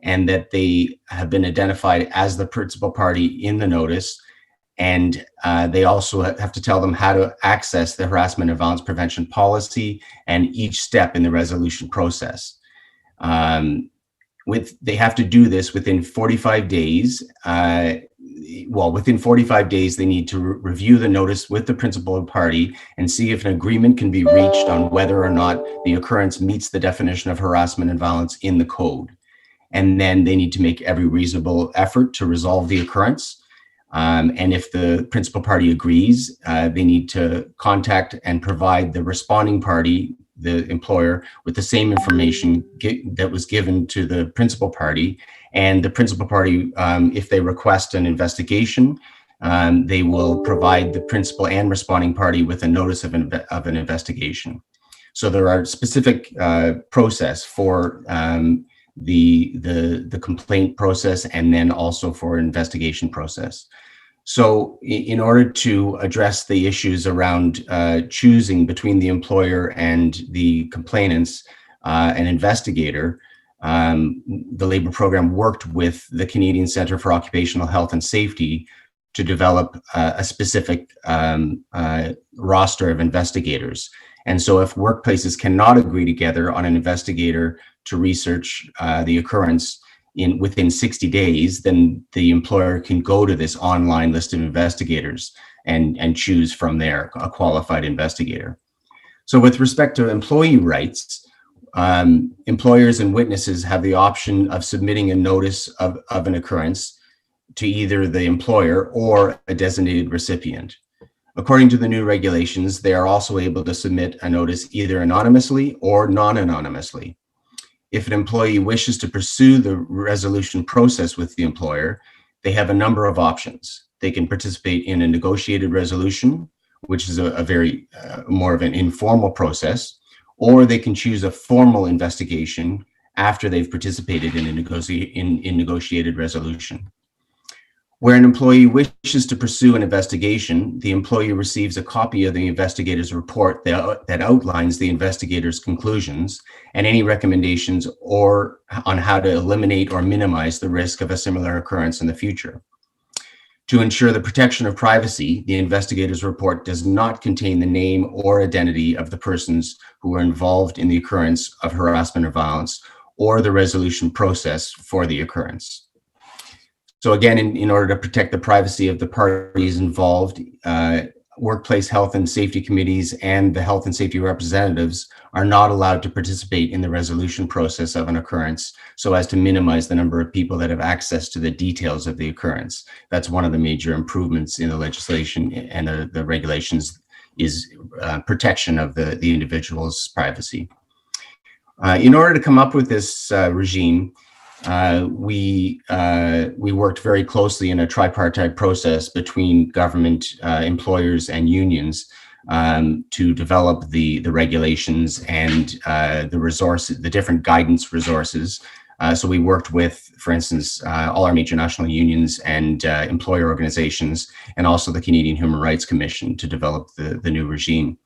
and that they have been identified as the principal party in the notice. And they also have to tell them how to access the harassment and violence prevention policy and each step in the resolution process. They have to do this within 45 days. Within 45 days, they need to review the notice with the principal party and see if an agreement can be reached on whether or not the occurrence meets the definition of harassment and violence in the code. And then they need to make every reasonable effort to resolve the occurrence. And if the principal party agrees, they need to contact and provide the responding party, the employer, with the same information that was given to the principal party. And the principal party, if they request an investigation, they will provide the principal and responding party with a notice of an investigation. So there are specific process for the complaint process, and then also for investigation process. So in order to address the issues around choosing between the employer and the complainants, an investigator, the labor program worked with the Canadian Centre for Occupational Health and Safety to develop a specific roster of investigators. And so if workplaces cannot agree together on an investigator to research the occurrence within 60 days, then the employer can go to this online list of investigators and choose from there a qualified investigator. So with respect to employee rights, employers and witnesses have the option of submitting a notice of an occurrence to either the employer or a designated recipient. According to the new regulations, they are also able to submit a notice either anonymously or non-anonymously. If an employee wishes to pursue the resolution process with the employer, they have a number of options. They can participate in a negotiated resolution, which is a very more of an informal process, or they can choose a formal investigation after they've participated in a negotiated resolution. Where an employee wishes to pursue an investigation, the employee receives a copy of the investigator's report that outlines the investigator's conclusions and any recommendations or on how to eliminate or minimize the risk of a similar occurrence in the future. To ensure the protection of privacy, the investigator's report does not contain the name or identity of the persons who were involved in the occurrence of harassment or violence or the resolution process for the occurrence. So again, in order to protect the privacy of the parties involved, workplace health and safety committees and the health and safety representatives are not allowed to participate in the resolution process of an occurrence so as to minimize the number of people that have access to the details of the occurrence. That's one of the major improvements in the legislation and the regulations is protection of the individual's privacy. In order to come up with this regime, we worked very closely in a tripartite process between government, employers, and unions to develop the regulations and the different guidance resources. So we worked with, for instance, all our major national unions and employer organizations, and also the Canadian Human Rights Commission to develop the new regime.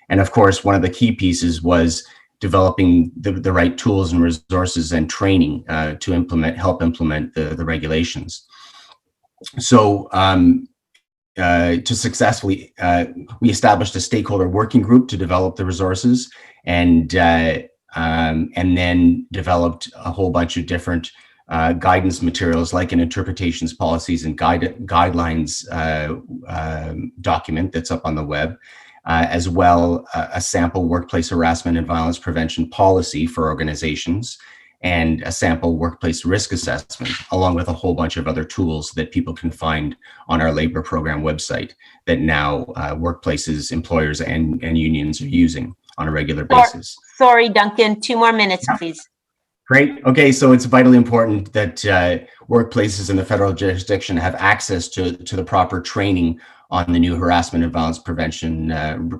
And of course, one of the key pieces was developing the right tools and resources and training to help implement the regulations. So to successfully, we established a stakeholder working group to develop the resources, and then developed a whole bunch of different guidance materials, like an interpretations, policies, and guidelines document that's up on the web. As well, a sample workplace harassment and violence prevention policy for organizations, and a sample workplace risk assessment, along with a whole bunch of other tools that people can find on our labor program website that now workplaces, employers, and unions are using on a regular basis. Sorry, Duncan, 2 more minutes, please. Great. Okay, so it's vitally important that workplaces in the federal jurisdiction have access to the proper training on the new harassment and violence prevention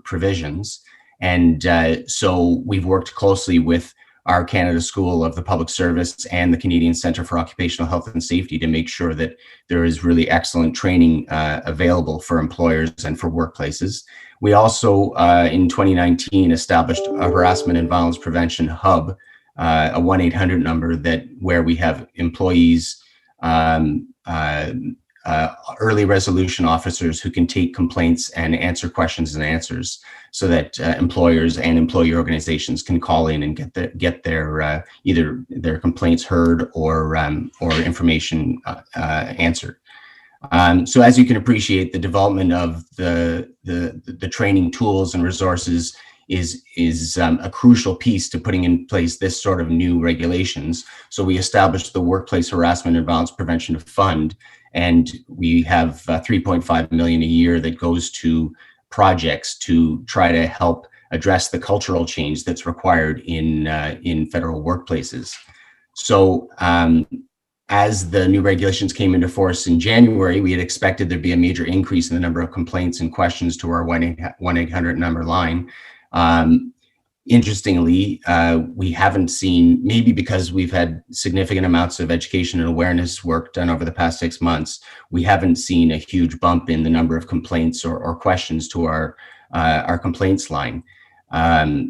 provisions. And so we've worked closely with our Canada School of the Public Service and the Canadian Centre for Occupational Health and Safety to make sure that there is really excellent training available for employers and for workplaces. We also, in 2019, established a harassment and violence prevention hub, a 1-800 number where we have employees, early resolution officers who can take complaints and answer questions and answers, so that employers and employee organizations can call in and get their either their complaints heard or information answered. So as you can appreciate, the development of the training tools and resources is a crucial piece to putting in place this sort of new regulations. So we established the Workplace Harassment and Violence Prevention Fund, and we have $3.5 million a year that goes to projects to try to help address the cultural change that's required in federal workplaces. So as the new regulations came into force in January, we had expected there'd be a major increase in the number of complaints and questions to our 1-800 number line. Interestingly, we haven't seen, maybe because we've had significant amounts of education and awareness work done over the past 6 months, we haven't seen a huge bump in the number of complaints or questions to our complaints line.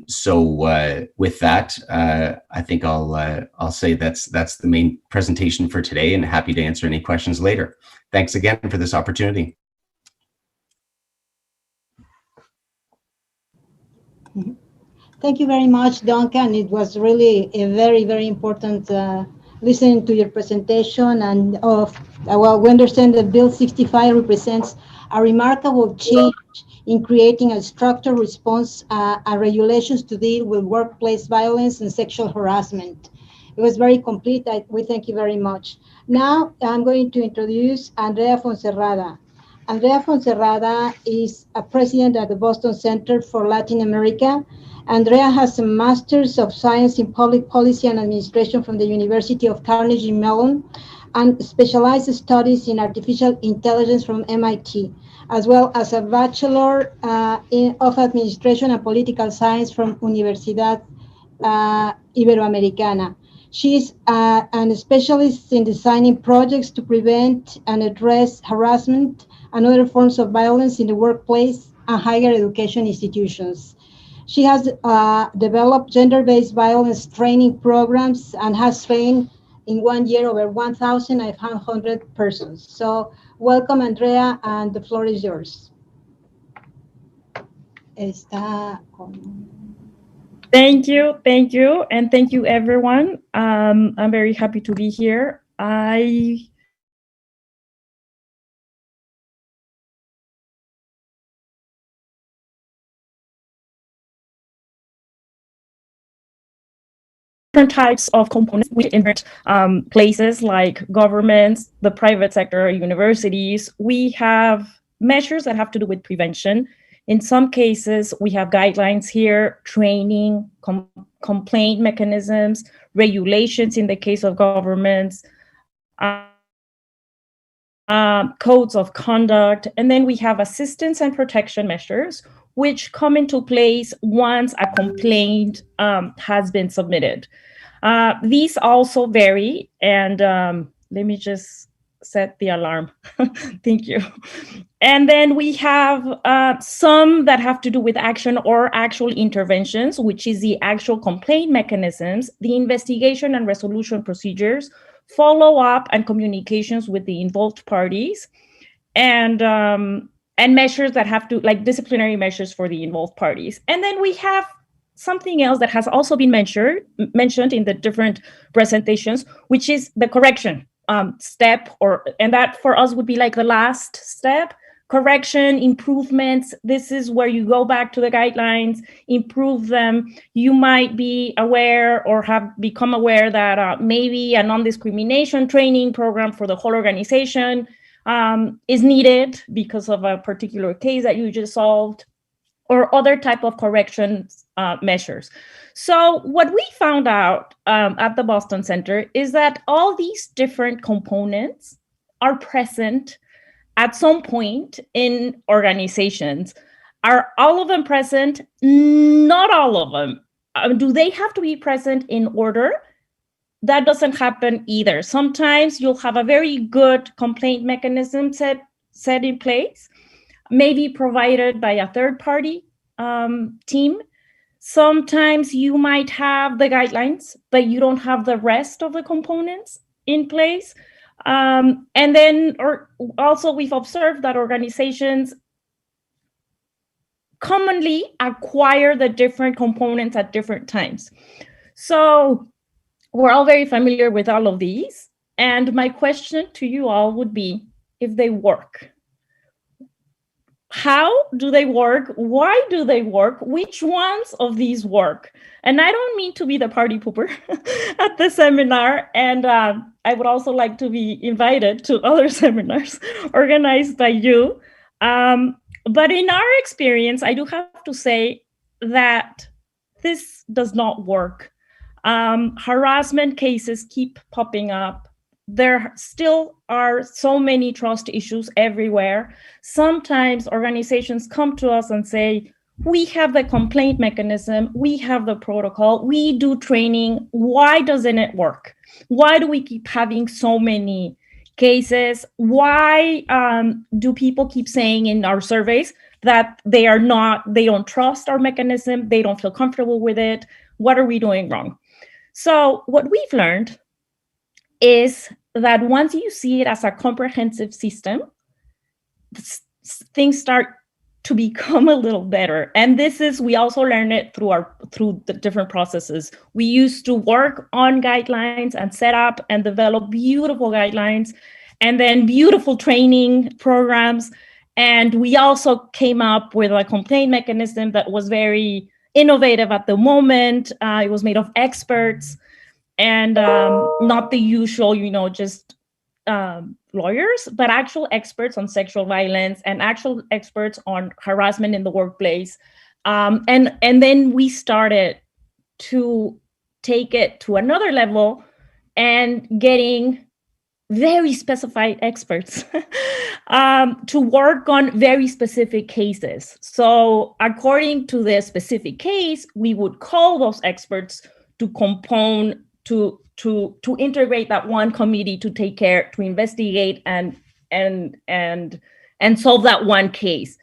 So with that, I think I'll say that's the main presentation for today, and happy to answer any questions later. Thanks again for this opportunity. Thank you very much, Duncan. It was really a very, very important listening to your presentation and well, we understand that Bill 65 represents a remarkable change in creating a structured response and regulations to deal with workplace violence and sexual harassment. It was very complete. We thank you very much. Now I'm going to introduce Andrea Fonserrada. Andrea Fonserrada is a president at the Boston Center for Latin America. Andrea has a Master's of Science in Public Policy and Administration from the University of Carnegie Mellon and specialized studies in artificial intelligence from MIT, as well as a Bachelor of Administration and Political Science from Universidad Iberoamericana. She's a specialist in designing projects to prevent and address harassment and other forms of violence in the workplace and higher education institutions. She has developed gender-based violence training programs and has trained in 1 year over 1,500 persons. So welcome, Andrea, and the floor is yours. Thank you, and thank you, everyone. I'm very happy to be here. Different types of components which invert places like governments, the private sector, universities. We have measures that have to do with prevention. In some cases, we have guidelines here, training, complaint mechanisms, regulations in the case of governments, codes of conduct, and then we have assistance and protection measures, which come into place once a complaint has been submitted. These also vary, and let me just set the alarm. Thank you. And then we have some that have to do with action or actual interventions, which is the actual complaint mechanisms, the investigation and resolution procedures, follow-up and communications with the involved parties, and measures that have to, like disciplinary measures for the involved parties. And then we have something else that has also been mentioned in the different presentations, which is the correction step, and that for us would be like the last step. Correction, improvements. This is where you go back to the guidelines, improve them. You might be aware or have become aware that maybe a non-discrimination training program for the whole organization is needed because of a particular case that you just solved, or other type of correction measures. So what we found out at the Boston Center is that all these different components are present at some point in organizations. Are all of them present? Not all of them. Do they have to be present in order? That doesn't happen either. Sometimes you'll have a very good complaint mechanism set in place, maybe provided by a third-party team. Sometimes you might have the guidelines, but you don't have the rest of the components in place. And then, also we've observed that organizations commonly acquire the different components at different times. So we're all very familiar with all of these. And my question to you all would be, if they work. How do they work? Why do they work? Which ones of these work? And I don't mean to be the party pooper at the seminar. And I would also like to be invited to other seminars organized by you. But in our experience, I do have to say that this does not work. Harassment cases keep popping up. There still are so many trust issues everywhere. Sometimes organizations come to us and say, we have the complaint mechanism, we have the protocol, we do training, why doesn't it work? Why do we keep having so many cases? Why do people keep saying in our surveys that they don't trust our mechanism, they don't feel comfortable with it? What are we doing wrong? So what we've learned is that once you see it as a comprehensive system, things start to become a little better. And we also learned it through the different processes. We used to work on guidelines and set up and develop beautiful guidelines and then beautiful training programs. And we also came up with a complaint mechanism that was very innovative at the moment. It was made of experts and not the usual, just lawyers, but actual experts on sexual violence and actual experts on harassment in the workplace. And then we started to take it to another level and getting very specified experts to work on very specific cases. So according to the specific case, we would call those experts to compone, to integrate that one committee to take care, to investigate and solve that one case.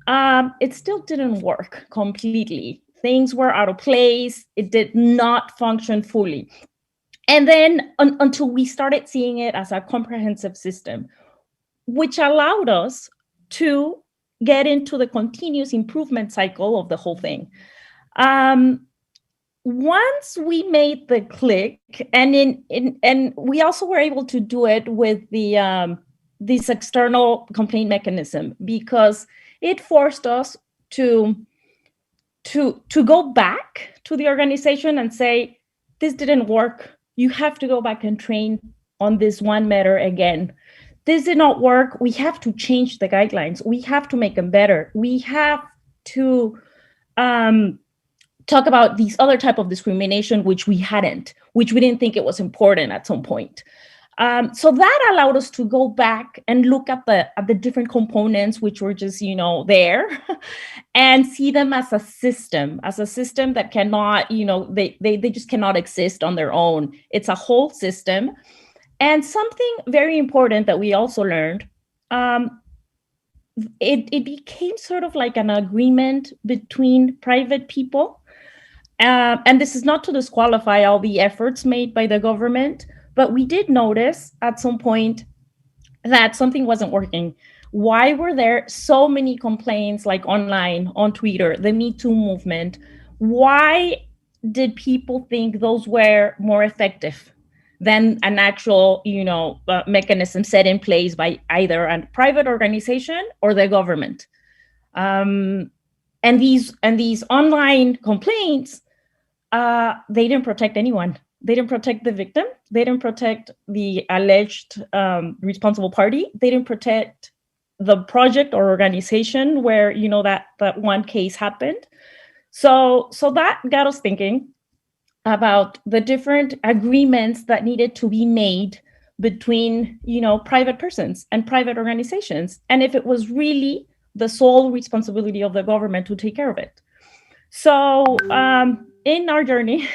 It still didn't work completely. Things were out of place. It did not function fully. And then until we started seeing it as a comprehensive system, which allowed us to get into the continuous improvement cycle of the whole thing. Once we made the click, and we also were able to do it with this external complaint mechanism, because it forced us to go back to the organization and say, this didn't work. You have to go back and train on this one matter again. This did not work. We have to change the guidelines. We have to make them better. We have to talk about these other type of discrimination, which we didn't think it was important at some point. So that allowed us to go back and look at the different components, which were just, there, and see them as a system that cannot, they just cannot exist on their own. It's a whole system. And something very important that we also learned, it became sort of like an agreement between private people. And this is not to disqualify all the efforts made by the government, but we did notice at some point that something wasn't working. Why were there so many complaints, like online, on Twitter, the Me Too movement? Why did people think those were more effective than an actual, mechanism set in place by either a private organization or the government? And these online complaints, they didn't protect anyone. They didn't protect the victim. They didn't protect the alleged responsible party. They didn't protect the project or organization where, that one case happened. So that got us thinking about the different agreements that needed to be made between, private persons and private organizations, and if it was really the sole responsibility of the government to take care of it. So in our journey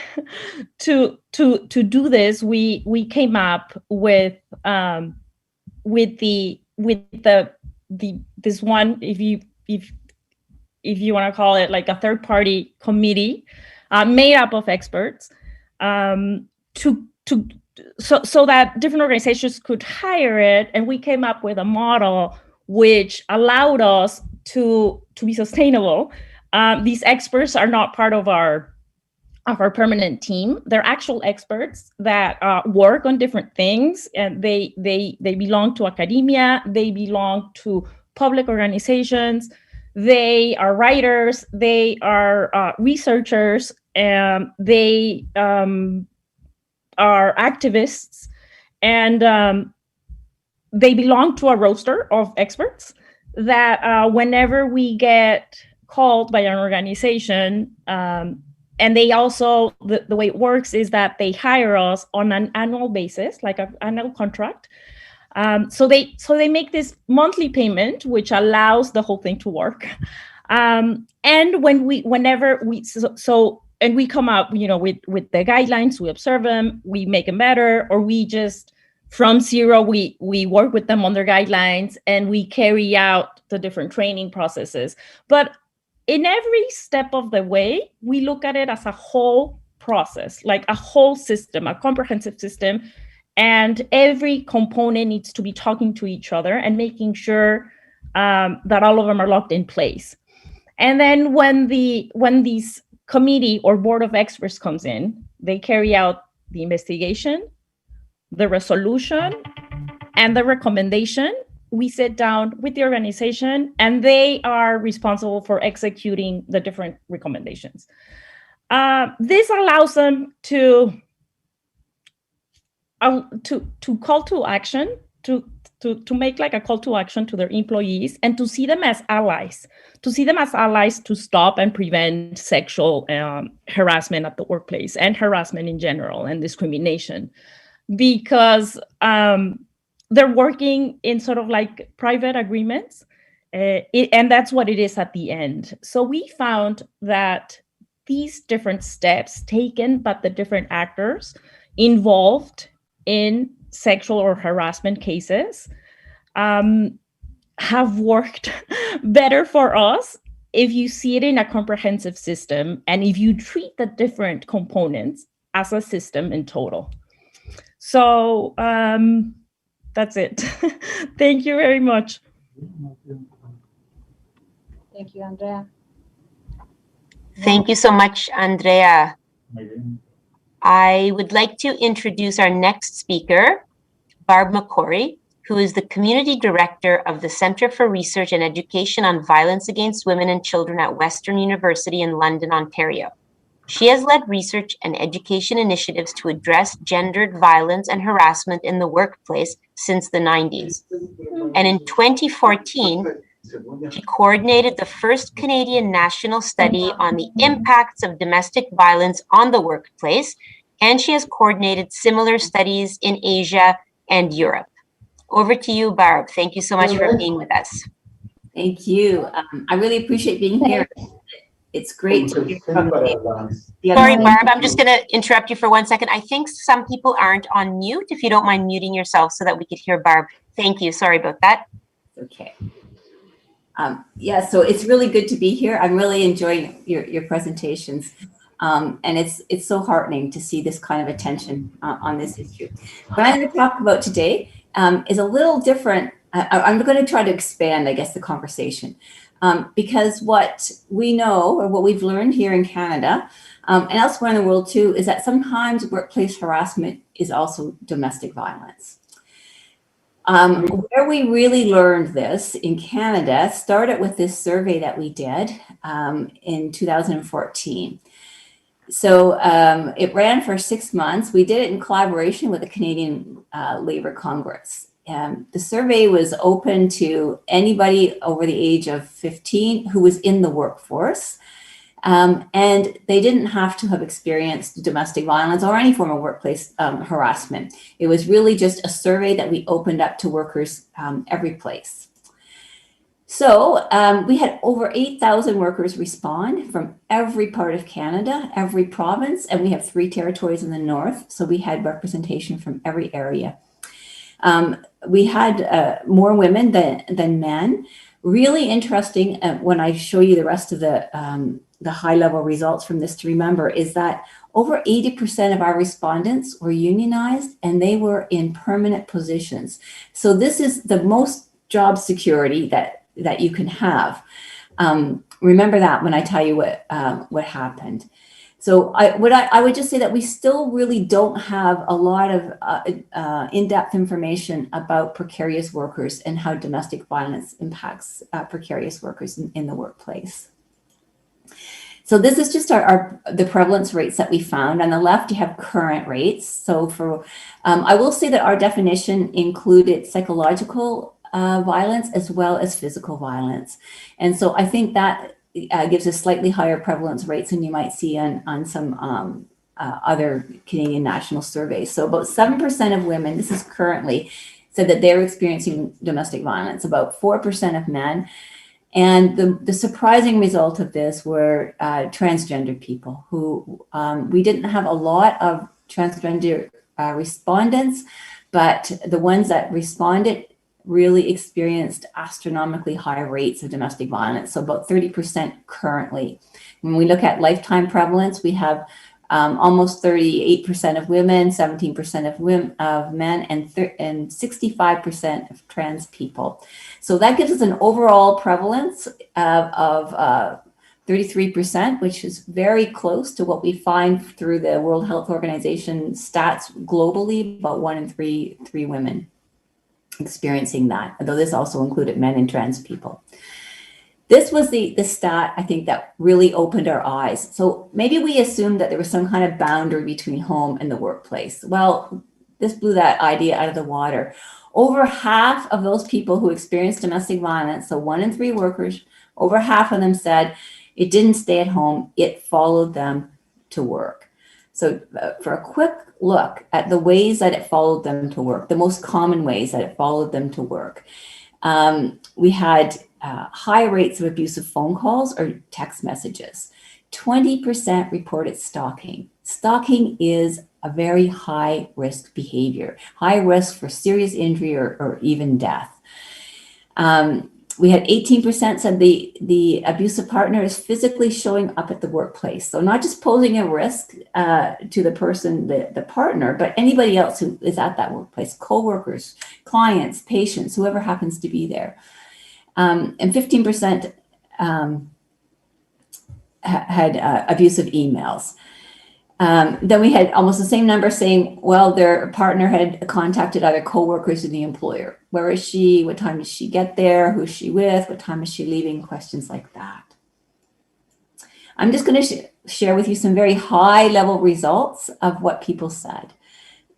to do this, we came up with this one, if you want to call it like a third party committee made up of experts, so that different organizations could hire it, and we came up with a model which allowed us to be sustainable. These experts are not part of our permanent team. They're actual experts that work on different things, and they belong to academia. They belong to public organizations. They are writers. They are researchers. They are activists, and they belong to a roster of experts that whenever we get called by an organization, and they also, the way it works is that they hire us on an annual basis, like an annual contract. So they make this monthly payment, which allows the whole thing to work. And whenever we come up, with the guidelines, we observe them, we make them better, or we just from zero, we work with them on their guidelines, and we carry out the different training processes. But in every step of the way, we look at it as a whole process, like a whole system, a comprehensive system. And every component needs to be talking to each other and making sure that all of them are locked in place. And then when these committee or board of experts comes in, they carry out the investigation, the resolution, and the recommendation. We sit down with the organization and they are responsible for executing the different recommendations. This allows them to call to action, to make like a call to action to their employees and to see them as allies, to stop and prevent sexual harassment at the workplace and harassment in general and discrimination, because they're working in sort of like private agreements, and that's what it is at the end. So we found that these different steps taken by the different actors involved in sexual or harassment cases have worked better for us if you see it in a comprehensive system and if you treat the different components as a system in total. So that's it. Thank you very much. Thank you, Andrea. Thank you so much, Andrea. I would like to introduce our next speaker, Barb McCory, who is the Community Director of the Centre for Research and Education on Violence Against Women and Children at Western University in London, Ontario. She has led research and education initiatives to address gendered violence and harassment in the workplace since the 90s. And in 2014, she coordinated the first Canadian national study on the impacts of domestic violence on the workplace, and she has coordinated similar studies in Asia and Europe. Over to you, Barb. Thank you so much for being with us. Thank you. I really appreciate being here. It's great to hear from the Sorry, Barb, I'm just going to interrupt you for 1 second. I think some people aren't on mute. If you don't mind muting yourself so that we could hear Barb. Thank you. Sorry about that. Okay. Yeah, so it's really good to be here. I'm really enjoying your presentations. And it's so heartening to see this kind of attention on this issue. What I'm going to talk about today is a little different. I'm going to try to expand, I guess, the conversation. Because what we know, or what we've learned here in Canada, and elsewhere in the world too, is that sometimes workplace harassment is also domestic violence. Where we really learned this in Canada started with this survey that we did in 2014. So it ran for 6 months. We did it in collaboration with the Canadian Labour Congress. The survey was open to anybody over the age of 15 who was in the workforce. And they didn't have to have experienced domestic violence or any form of workplace harassment. It was really just a survey that we opened up to workers every place. So we had over 8,000 workers respond from every part of Canada, every province, and we have 3 territories in the north. So we had representation from every area. We had more women than men. Really interesting when I show you the rest of the high-level results from this to remember is that over 80% of our respondents were unionized and they were in permanent positions. So this is the most job security that you can have. Remember that when I tell you what happened. So I would just say that we still really don't have a lot of in-depth information about precarious workers and how domestic violence impacts precarious workers in the workplace. So this is just the prevalence rates that we found. On the left, you have current rates. So for I will say that our definition included psychological violence as well as physical violence. And so I think that gives us slightly higher prevalence rates than you might see on some other Canadian national surveys. So about 7% of women, this is currently, said that they're experiencing domestic violence, about 4% of men. And the surprising result of this were transgender people who, we didn't have a lot of transgender respondents, but the ones that responded really experienced astronomically high rates of domestic violence, so about 30% currently. When we look at lifetime prevalence, we have almost 38% of women, 17% of men, and 65% of trans people. So that gives us an overall prevalence of 33%, which is very close to what we find through the World Health Organization stats globally, about 1 in 3 women experiencing that, though this also included men and trans people. This was the stat, I think, that really opened our eyes. So maybe we assumed that there was some kind of boundary between home and the workplace. Well, this blew that idea out of the water. Over half of those people who experienced domestic violence, so 1 in 3 workers, over half of them said it didn't stay at home, it followed them to work. So for a quick look at the ways that it followed them to work, the most common ways that it followed them to work, we had high rates of abusive phone calls or text messages. 20% reported stalking. Stalking is a very high risk behavior, high risk for serious injury or even death. We had 18% said the abusive partner is physically showing up at the workplace. So not just posing a risk to the person, the partner, but anybody else who is at that workplace, coworkers, clients, patients, whoever happens to be there. And 15% had abusive emails. Then we had almost the same number saying, well, their partner had contacted other coworkers in the employer. Where is she? What time does she get there? Who's she with? What time is she leaving? Questions like that. I'm just going to share with you some very high level results of what people said.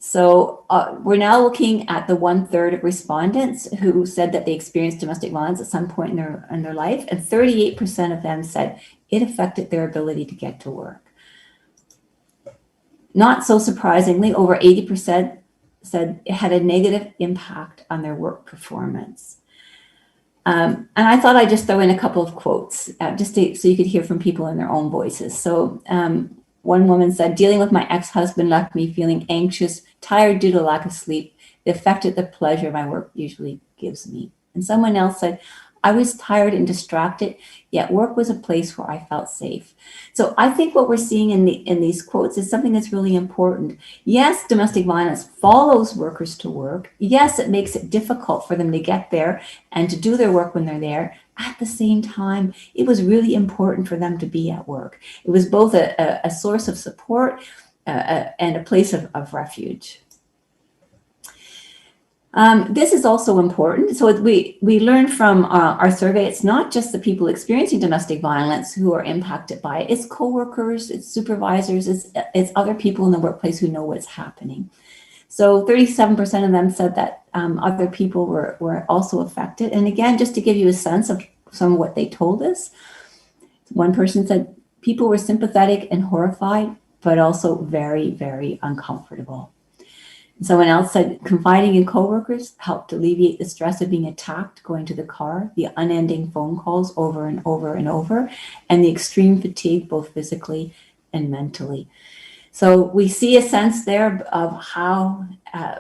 So we're now looking at the 1/3 of respondents who said that they experienced domestic violence at some point in their life, and 38% of them said it affected their ability to get to work. Not so surprisingly, over 80% said it had a negative impact on their work performance. And I thought I'd just throw in a couple of quotes so you could hear from people in their own voices. So one woman said, dealing with my ex-husband left me feeling anxious, tired due to lack of sleep. It affected the pleasure my work usually gives me. And someone else said, I was tired and distracted, yet work was a place where I felt safe. So I think what we're seeing in these quotes is something that's really important. Yes, domestic violence follows workers to work. Yes, it makes it difficult for them to get there and to do their work when they're there. At the same time, it was really important for them to be at work. It was both a source of support and a place of refuge. This is also important. So we learned from our survey, it's not just the people experiencing domestic violence who are impacted by it. It's coworkers, it's supervisors, it's other people in the workplace who know what's happening. So 37% of them said that other people were also affected. And again, just to give you a sense of some of what they told us, one person said people were sympathetic and horrified, but also very, very uncomfortable. Someone else said confiding in coworkers helped alleviate the stress of being attacked, going to the car, the unending phone calls over and over and over, and the extreme fatigue, both physically and mentally. So we see a sense there of how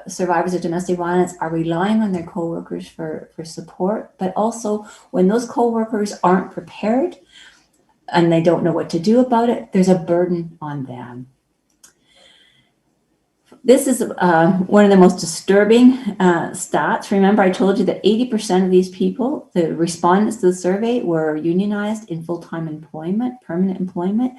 survivors of domestic violence are relying on their coworkers for support, but also when those coworkers aren't prepared and they don't know what to do about it, there's a burden on them. This is one of the most disturbing stats. Remember, I told you that 80% of these people, the respondents to the survey, were unionized in full-time employment, permanent employment,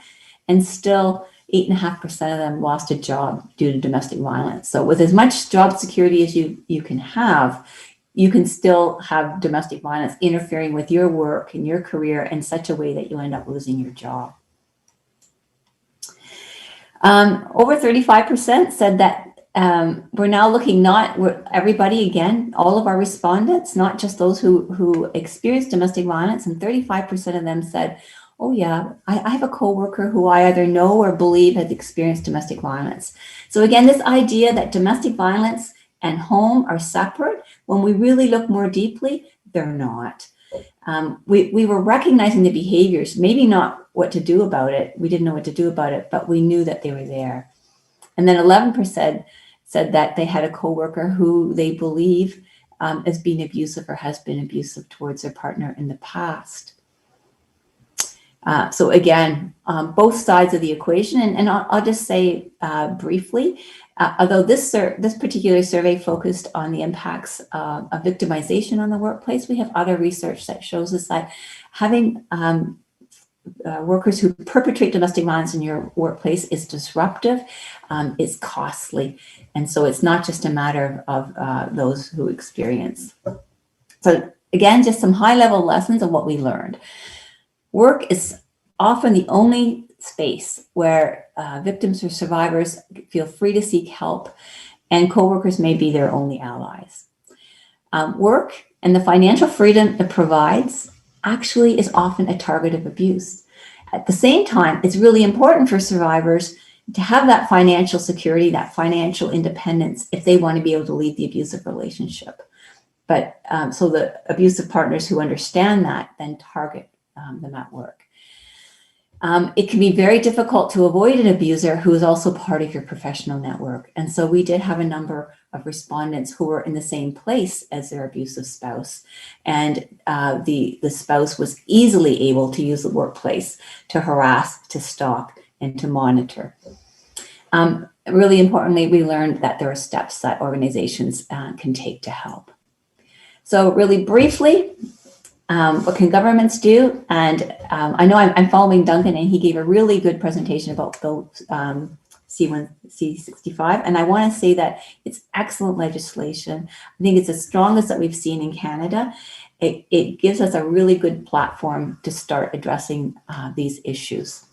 and still 8.5% of them lost a job due to domestic violence. So with as much job security as you can have, you can still have domestic violence interfering with your work and your career in such a way that you end up losing your job. Over 35% said that we're now looking everybody again, all of our respondents, not just those who experienced domestic violence, and 35% of them said, oh yeah, I have a coworker who I either know or believe has experienced domestic violence. So again, this idea that domestic violence and home are separate, when we really look more deeply, they're not. We were recognizing the behaviors, maybe not what to do about it. We didn't know what to do about it, but we knew that they were there. And then 11% said that they had a coworker who they believe is being abusive or has been abusive towards their partner in the past. So again, both sides of the equation, and I'll just say briefly, although this particular survey focused on the impacts of victimization on the workplace, we have other research that shows us that having workers who perpetrate domestic violence in your workplace is disruptive, is costly, and so it's not just a matter of those who experience. So again, just some high-level lessons of what we learned. Work is often the only space where victims or survivors feel free to seek help, and coworkers may be their only allies. Work and the financial freedom it provides actually is often a target of abuse. At the same time, it's really important for survivors to have that financial security, that financial independence, if they want to be able to leave the abusive relationship. But so the abusive partners who understand that then target them at work. It can be very difficult to avoid an abuser who is also part of your professional network. And so we did have a number of respondents who were in the same place as their abusive spouse. And the spouse was easily able to use the workplace to harass, to stalk, and to monitor. Really importantly, we learned that there are steps that organizations can take to help. So really briefly, what can governments do? And I know I'm following Duncan, and he gave a really good presentation about Bill C-65. And I want to say that it's excellent legislation. I think it's the strongest that we've seen in Canada. It gives us a really good platform to start addressing these issues.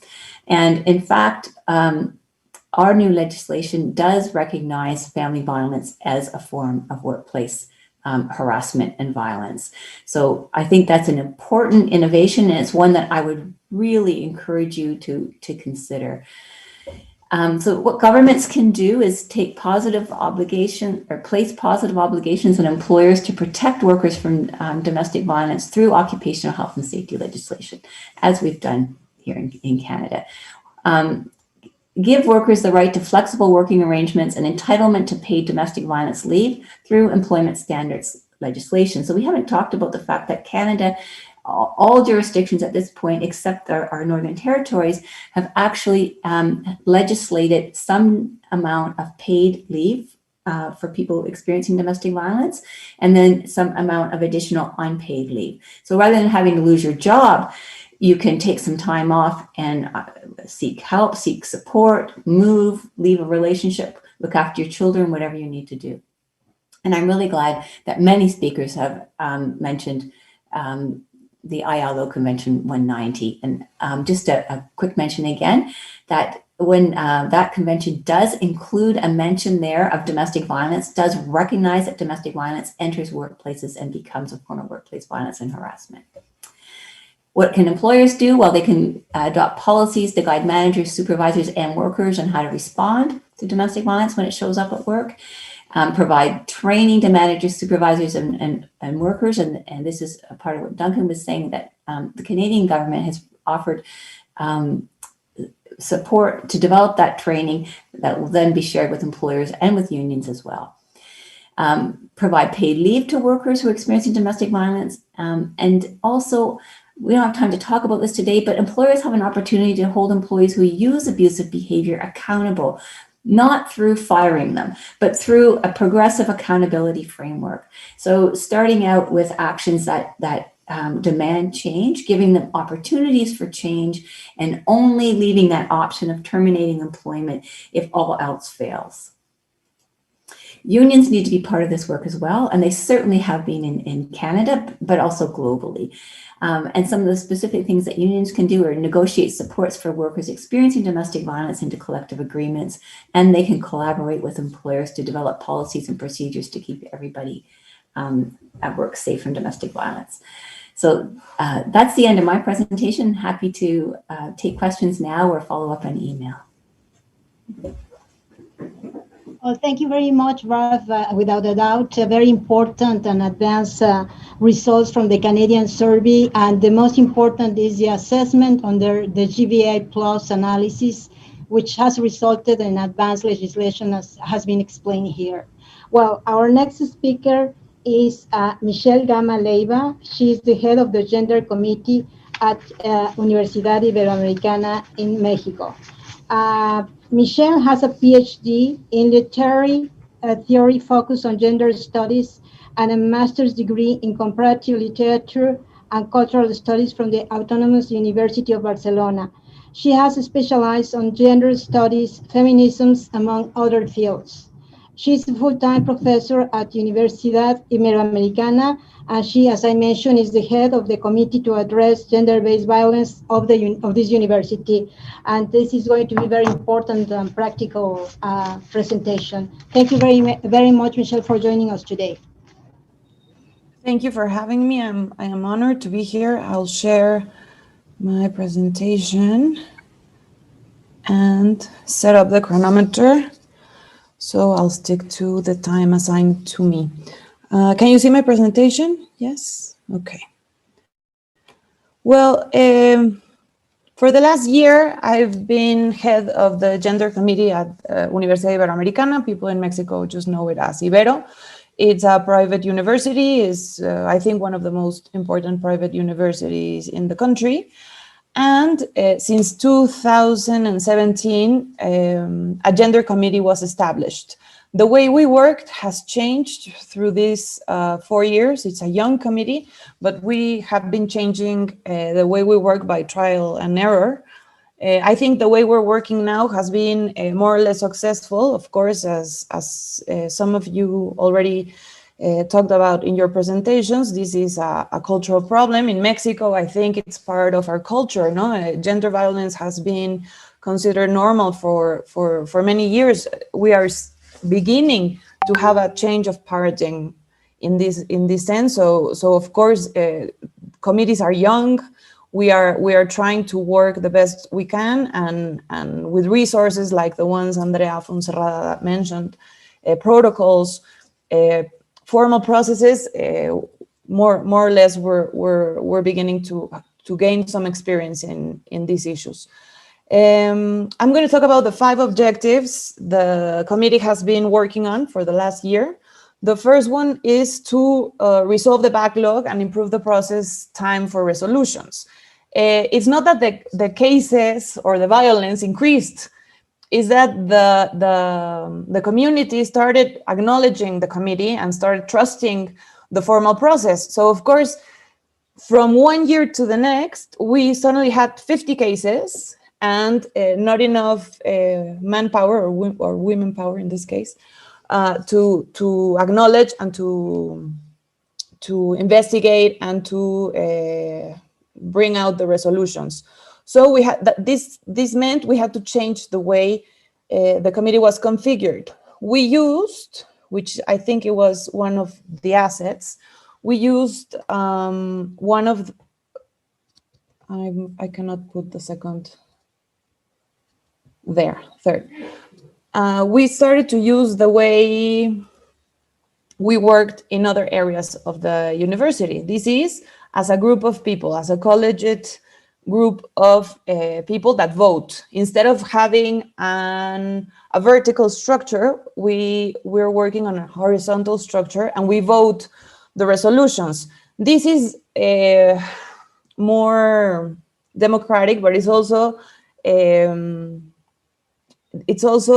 And in fact, our new legislation does recognize family violence as a form of workplace harassment and violence. So I think that's an important innovation, and it's one that I would really encourage you to consider. So what governments can do is take positive obligation or place positive obligations on employers to protect workers from domestic violence through occupational health and safety legislation, as we've done here in Canada. Give workers the right to flexible working arrangements and entitlement to paid domestic violence leave through employment standards legislation. So we haven't talked about the fact that Canada, all jurisdictions at this point, except our Northern Territories, have actually legislated some amount of paid leave for people experiencing domestic violence, and then some amount of additional unpaid leave. So rather than having to lose your job, you can take some time off and seek help, seek support, move, leave a relationship, look after your children, whatever you need to do. And I'm really glad that many speakers have mentioned the ILO Convention 190. And just a quick mention again, that when that convention does include a mention there of domestic violence, does recognize that domestic violence enters workplaces and becomes a form of workplace violence and harassment. What can employers do? Well, they can adopt policies to guide managers, supervisors, and workers on how to respond to domestic violence when it shows up at work. Provide training to managers, supervisors, and workers. And this is a part of what Duncan was saying, that the Canadian government has offered support to develop that training that will then be shared with employers and with unions as well. Provide paid leave to workers who are experiencing domestic violence. And also, we don't have time to talk about this today, but employers have an opportunity to hold employees who use abusive behavior accountable, not through firing them, but through a progressive accountability framework. So starting out with actions that demand change, giving them opportunities for change, and only leaving that option of terminating employment if all else fails. Unions need to be part of this work as well, and they certainly have been in Canada, but also globally. And some of the specific things that unions can do are negotiate supports for workers experiencing domestic violence into collective agreements, and they can collaborate with employers to develop policies and procedures to keep everybody at work safe from domestic violence. So that's the end of my presentation. Happy to take questions now or follow up on email. Well, thank you very much, Ralph. Without a doubt, very important and advanced results from the Canadian survey. And the most important is the assessment under the GVA Plus analysis, which has resulted in advanced legislation, as has been explained here. Well, our next speaker is Michelle Gama Leiva. She is the head of the Gender Committee at Universidad Iberoamericana in Mexico. Michelle has a PhD in literary theory focused on gender studies and a master's degree in comparative literature and cultural studies from the Autonomous University of Barcelona. She has specialized on gender studies, feminisms, among other fields. She's a full-time professor at Universidad Iberoamericana, and she, as I mentioned, is the head of the committee to address gender-based violence of this university. And this is going to be very important and practical presentation. Thank you very much, Michelle, for joining us today. Thank you for having me. I am honored to be here. I'll share my presentation and set up the chronometer. So I'll stick to the time assigned to me. Can you see my presentation? Yes? Okay. Well, for the last year, I've been head of the gender committee at Universidad Iberoamericana. People in Mexico just know it as Ibero. It's a private university. It's, I think, one of the most important private universities in the country. And since 2017, a gender committee was established. The way we worked has changed through these 4 years. It's a young committee, but we have been changing the way we work by trial and error. I think the way we're working now has been more or less successful. Of course, as some of you already talked about in your presentations, this is a cultural problem. In Mexico, I think it's part of our culture. No? Gender violence has been considered normal for many years. We are beginning to have a change of paradigm in this sense. So of course, committees are young. We are trying to work the best we can, and with resources like the ones Andrea Fonserrada mentioned, protocols, formal processes, more or less we're beginning to gain some experience in these issues. I'm going to talk about the 5 objectives the committee has been working on for the last year. The first one is to resolve the backlog and improve the process time for resolutions. It's not that the cases or the violence increased, is that the community started acknowledging the committee and started trusting the formal process. So of course, from 1 year to the next, we suddenly had 50 cases and not enough manpower or women power in this case to acknowledge and to investigate and to bring out the resolutions. So we had this meant we had to change the way the committee was configured. We used, which I think it was one of the assets, we used one of the, I cannot put the second there, third. We started to use the way we worked in other areas of the university. This is as a group of people, as a collegiate group of people that vote. Instead of having a vertical structure, we're working on a horizontal structure and we vote the resolutions. This is more democratic, but it's also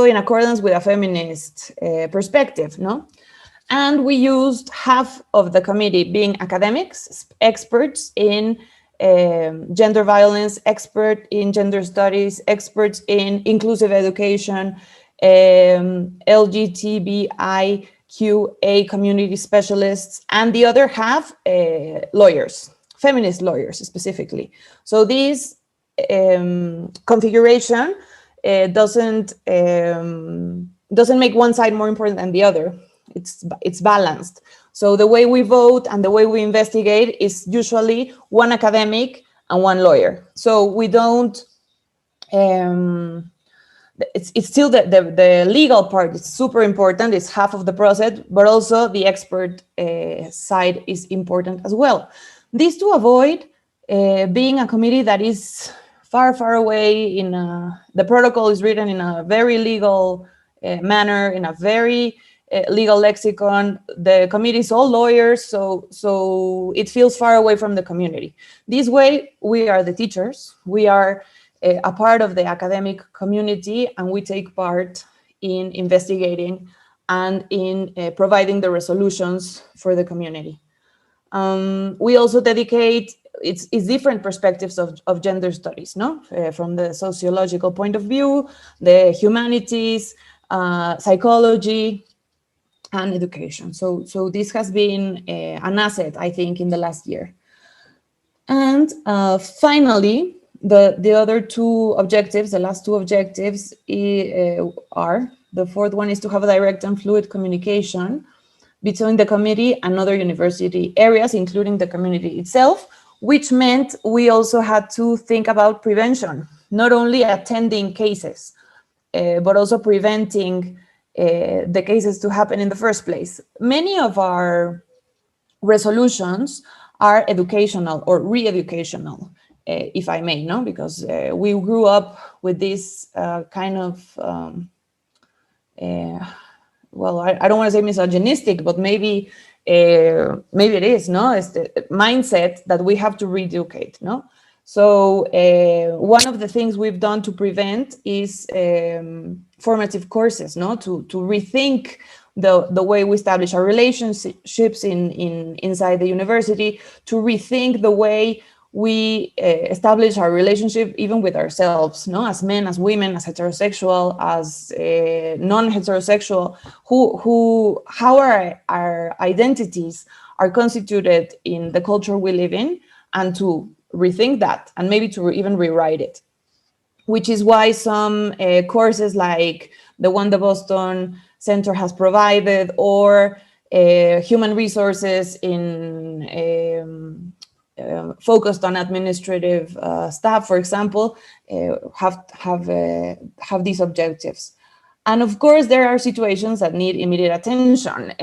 in accordance with a feminist perspective, no? And we used half of the committee being academics, experts in gender violence, expert in gender studies, experts in inclusive education, LGBTIQA community specialists, and the other half lawyers, feminist lawyers specifically. So this configuration doesn't make one side more important than the other. It's balanced. So the way we vote and the way we investigate is usually one academic and one lawyer. So we don't, it's still the legal part is super important. It's half of the process, but also the expert side is important as well. This to avoid being a committee that is far, far away the protocol is written in a very legal manner, in a very legal lexicon. The committee is all lawyers, so it feels far away from the community. This way, we are the teachers. We are a part of the academic community, and we take part in investigating and in providing the resolutions for the community. We also dedicate, it's different perspectives of gender studies, no? From the sociological point of view, the humanities, psychology, and education. So this has been an asset, I think, in the last year. And finally, the other two objectives, the last two objectives are, the fourth one is to have a direct and fluid communication between the committee and other university areas, including the community itself, which meant we also had to think about prevention, not only attending cases, but also preventing the cases to happen in the first place. Many of our resolutions are educational or re-educational, if I may, no? Because we grew up with this kind of, well, I don't want to say misogynistic, but maybe it is, no? It's the mindset that we have to re-educate, no? So one of the things we've done to prevent is formative courses, no? To rethink the way we establish our relationships inside the university, to rethink the way we establish our relationship even with ourselves, no? As men, as women, as heterosexual, as non-heterosexual, how our identities are constituted in the culture we live in, and to rethink that and maybe to even rewrite it, which is why some courses like the one the Boston Center has provided, or human resources in focused on administrative staff, for example, have these objectives. And of course, there are situations that need immediate attention.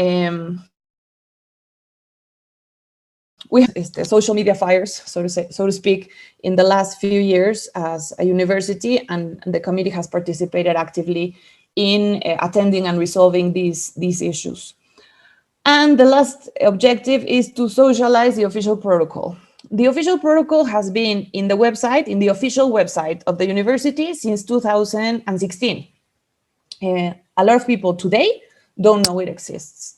We have the social media fires, so to speak, in the last few years as a university, and the committee has participated actively in attending and resolving these issues. And the last objective is to socialize the official protocol. The official protocol has been in the website, in the official website of the university since 2016. A lot of people today don't know it exists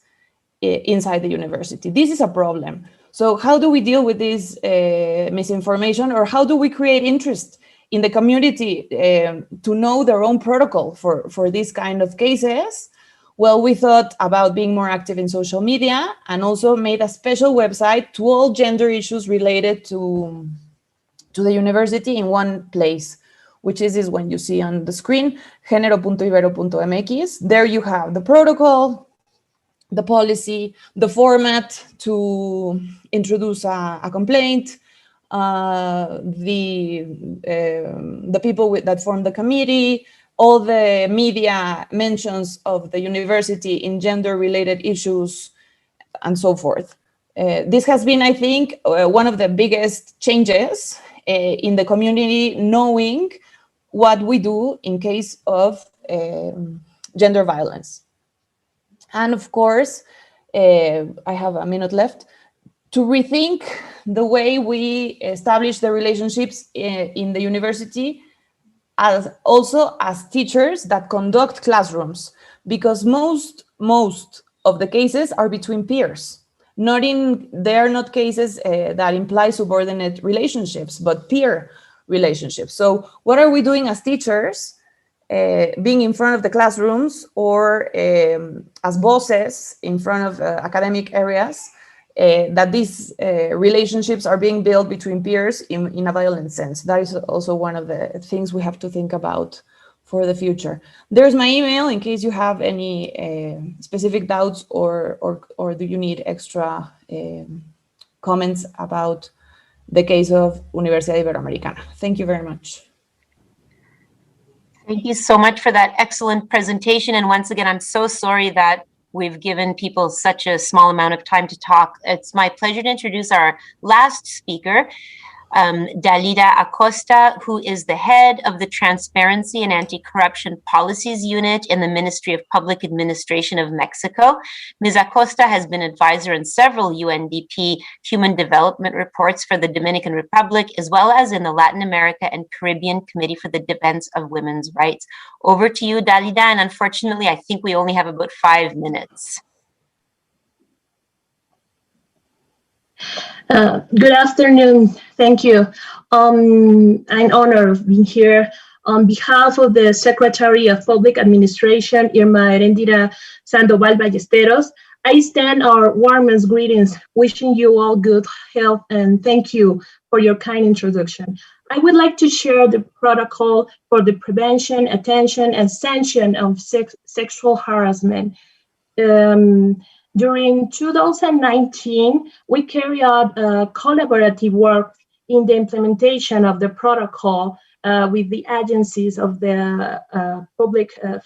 inside the university. This is a problem. So how do we deal with this misinformation, or how do we create interest in the community to know their own protocol for these kind of cases? Well, we thought about being more active in social media, and also made a special website to all gender issues related to the university in one place, which is this one you see on the screen, genero.ibero.mx. There you have the protocol, the policy, the format to introduce a complaint, the people that form the committee, all the media mentions of the university in gender-related issues, and so forth. This has been, I think, one of the biggest changes in the community, knowing what we do in case of gender violence. And of course, I have a minute left, to rethink the way we establish the relationships in the university, also as teachers that conduct classrooms, because most of the cases are between peers. They are not cases that imply subordinate relationships, but peer relationships. So what are we doing as teachers, being in front of the classrooms, or as bosses in front of academic areas, that these relationships are being built between peers in a violent sense? That is also one of the things we have to think about for the future. There's my email in case you have any specific doubts, or do you need extra comments about the case of Universidad Iberoamericana. Thank you very much. Thank you so much for that excellent presentation. And once again, I'm so sorry that we've given people such a small amount of time to talk. It's my pleasure to introduce our last speaker. Dalida Acosta, who is the head of the Transparency and Anti-Corruption Policies Unit in the Ministry of Public Administration of Mexico. Ms. Acosta has been advisor in several UNDP human development reports for the Dominican Republic, as well as in the Latin America and Caribbean Committee for the Defense of Women's Rights. Over to you, Dalida, and unfortunately, I think we only have about 5 minutes. Good afternoon. Thank you. I'm honored of being here. On behalf of the Secretary of Public Administration, Irma Erendira Sandoval Ballesteros, I extend our warmest greetings, wishing you all good health, and thank you for your kind introduction. I would like to share the protocol for the prevention, attention, and sanction of sexual harassment. During 2019, we carried out collaborative work in the implementation of the protocol with the agencies of the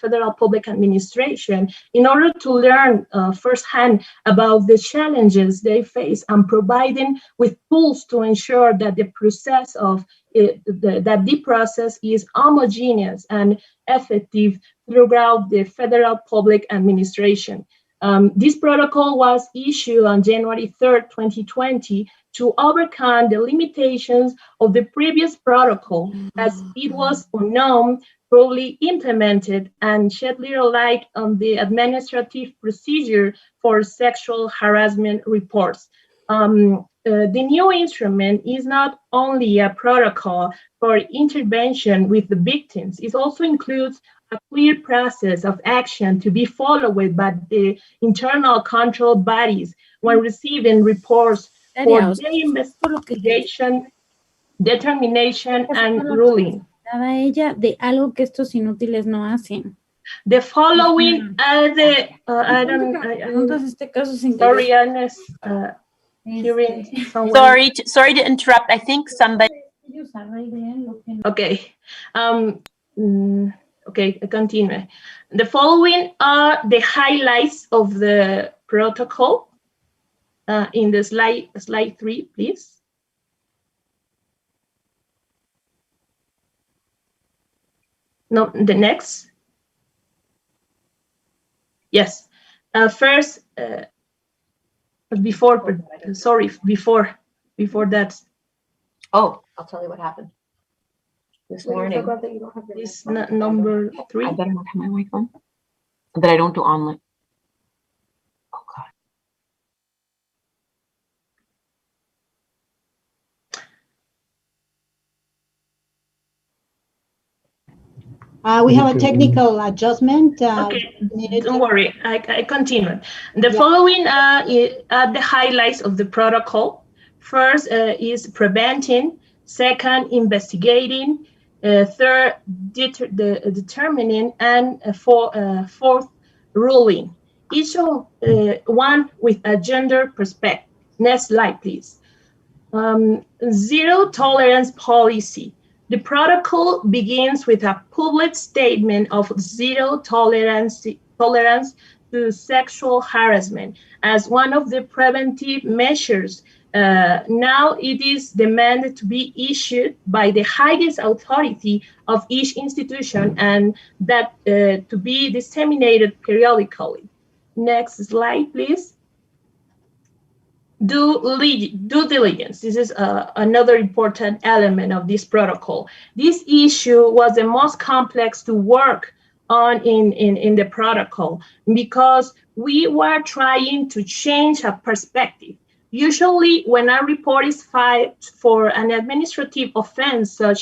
federal public administration in order to learn firsthand about the challenges they face and providing with tools to ensure that the process is homogeneous and effective throughout the federal public administration. This protocol was issued on January 3rd, 2020 to overcome the limitations of the previous protocol as it was unknown, poorly implemented, and shed little light on the administrative procedure for sexual harassment reports. The new instrument is not only a protocol for intervention with the victims, it also includes a clear process of action to be followed by the internal control bodies when receiving reports for their investigation, determination, and ruling. Ella de algo que estos inútiles no hacen. The following are the sorry, Agnes, hearing someone. Sorry to interrupt. I think somebody. Okay. Okay, continue. The following are the highlights of the protocol. In the slide 3, please. No, the next. Yes. First, before that. Oh, I'll tell you what happened. This morning. This number 3. I better not have my mic on. But I don't do omelet. Oh God. We have a technical adjustment. Okay, don't worry, I continue. The following are the highlights of the protocol. First is preventing, second, investigating, third, determining, and fourth, ruling. Each one with a gender perspective. Next slide, please. Zero tolerance policy. The protocol begins with a public statement of zero tolerance to sexual harassment as one of the preventive measures. Now it is demanded to be issued by the highest authority of each institution and that to be disseminated periodically. Next slide, please. Due diligence. This is another important element of this protocol. This issue was the most complex to work on in the protocol because we were trying to change a perspective. Usually when a report is filed for an administrative offense such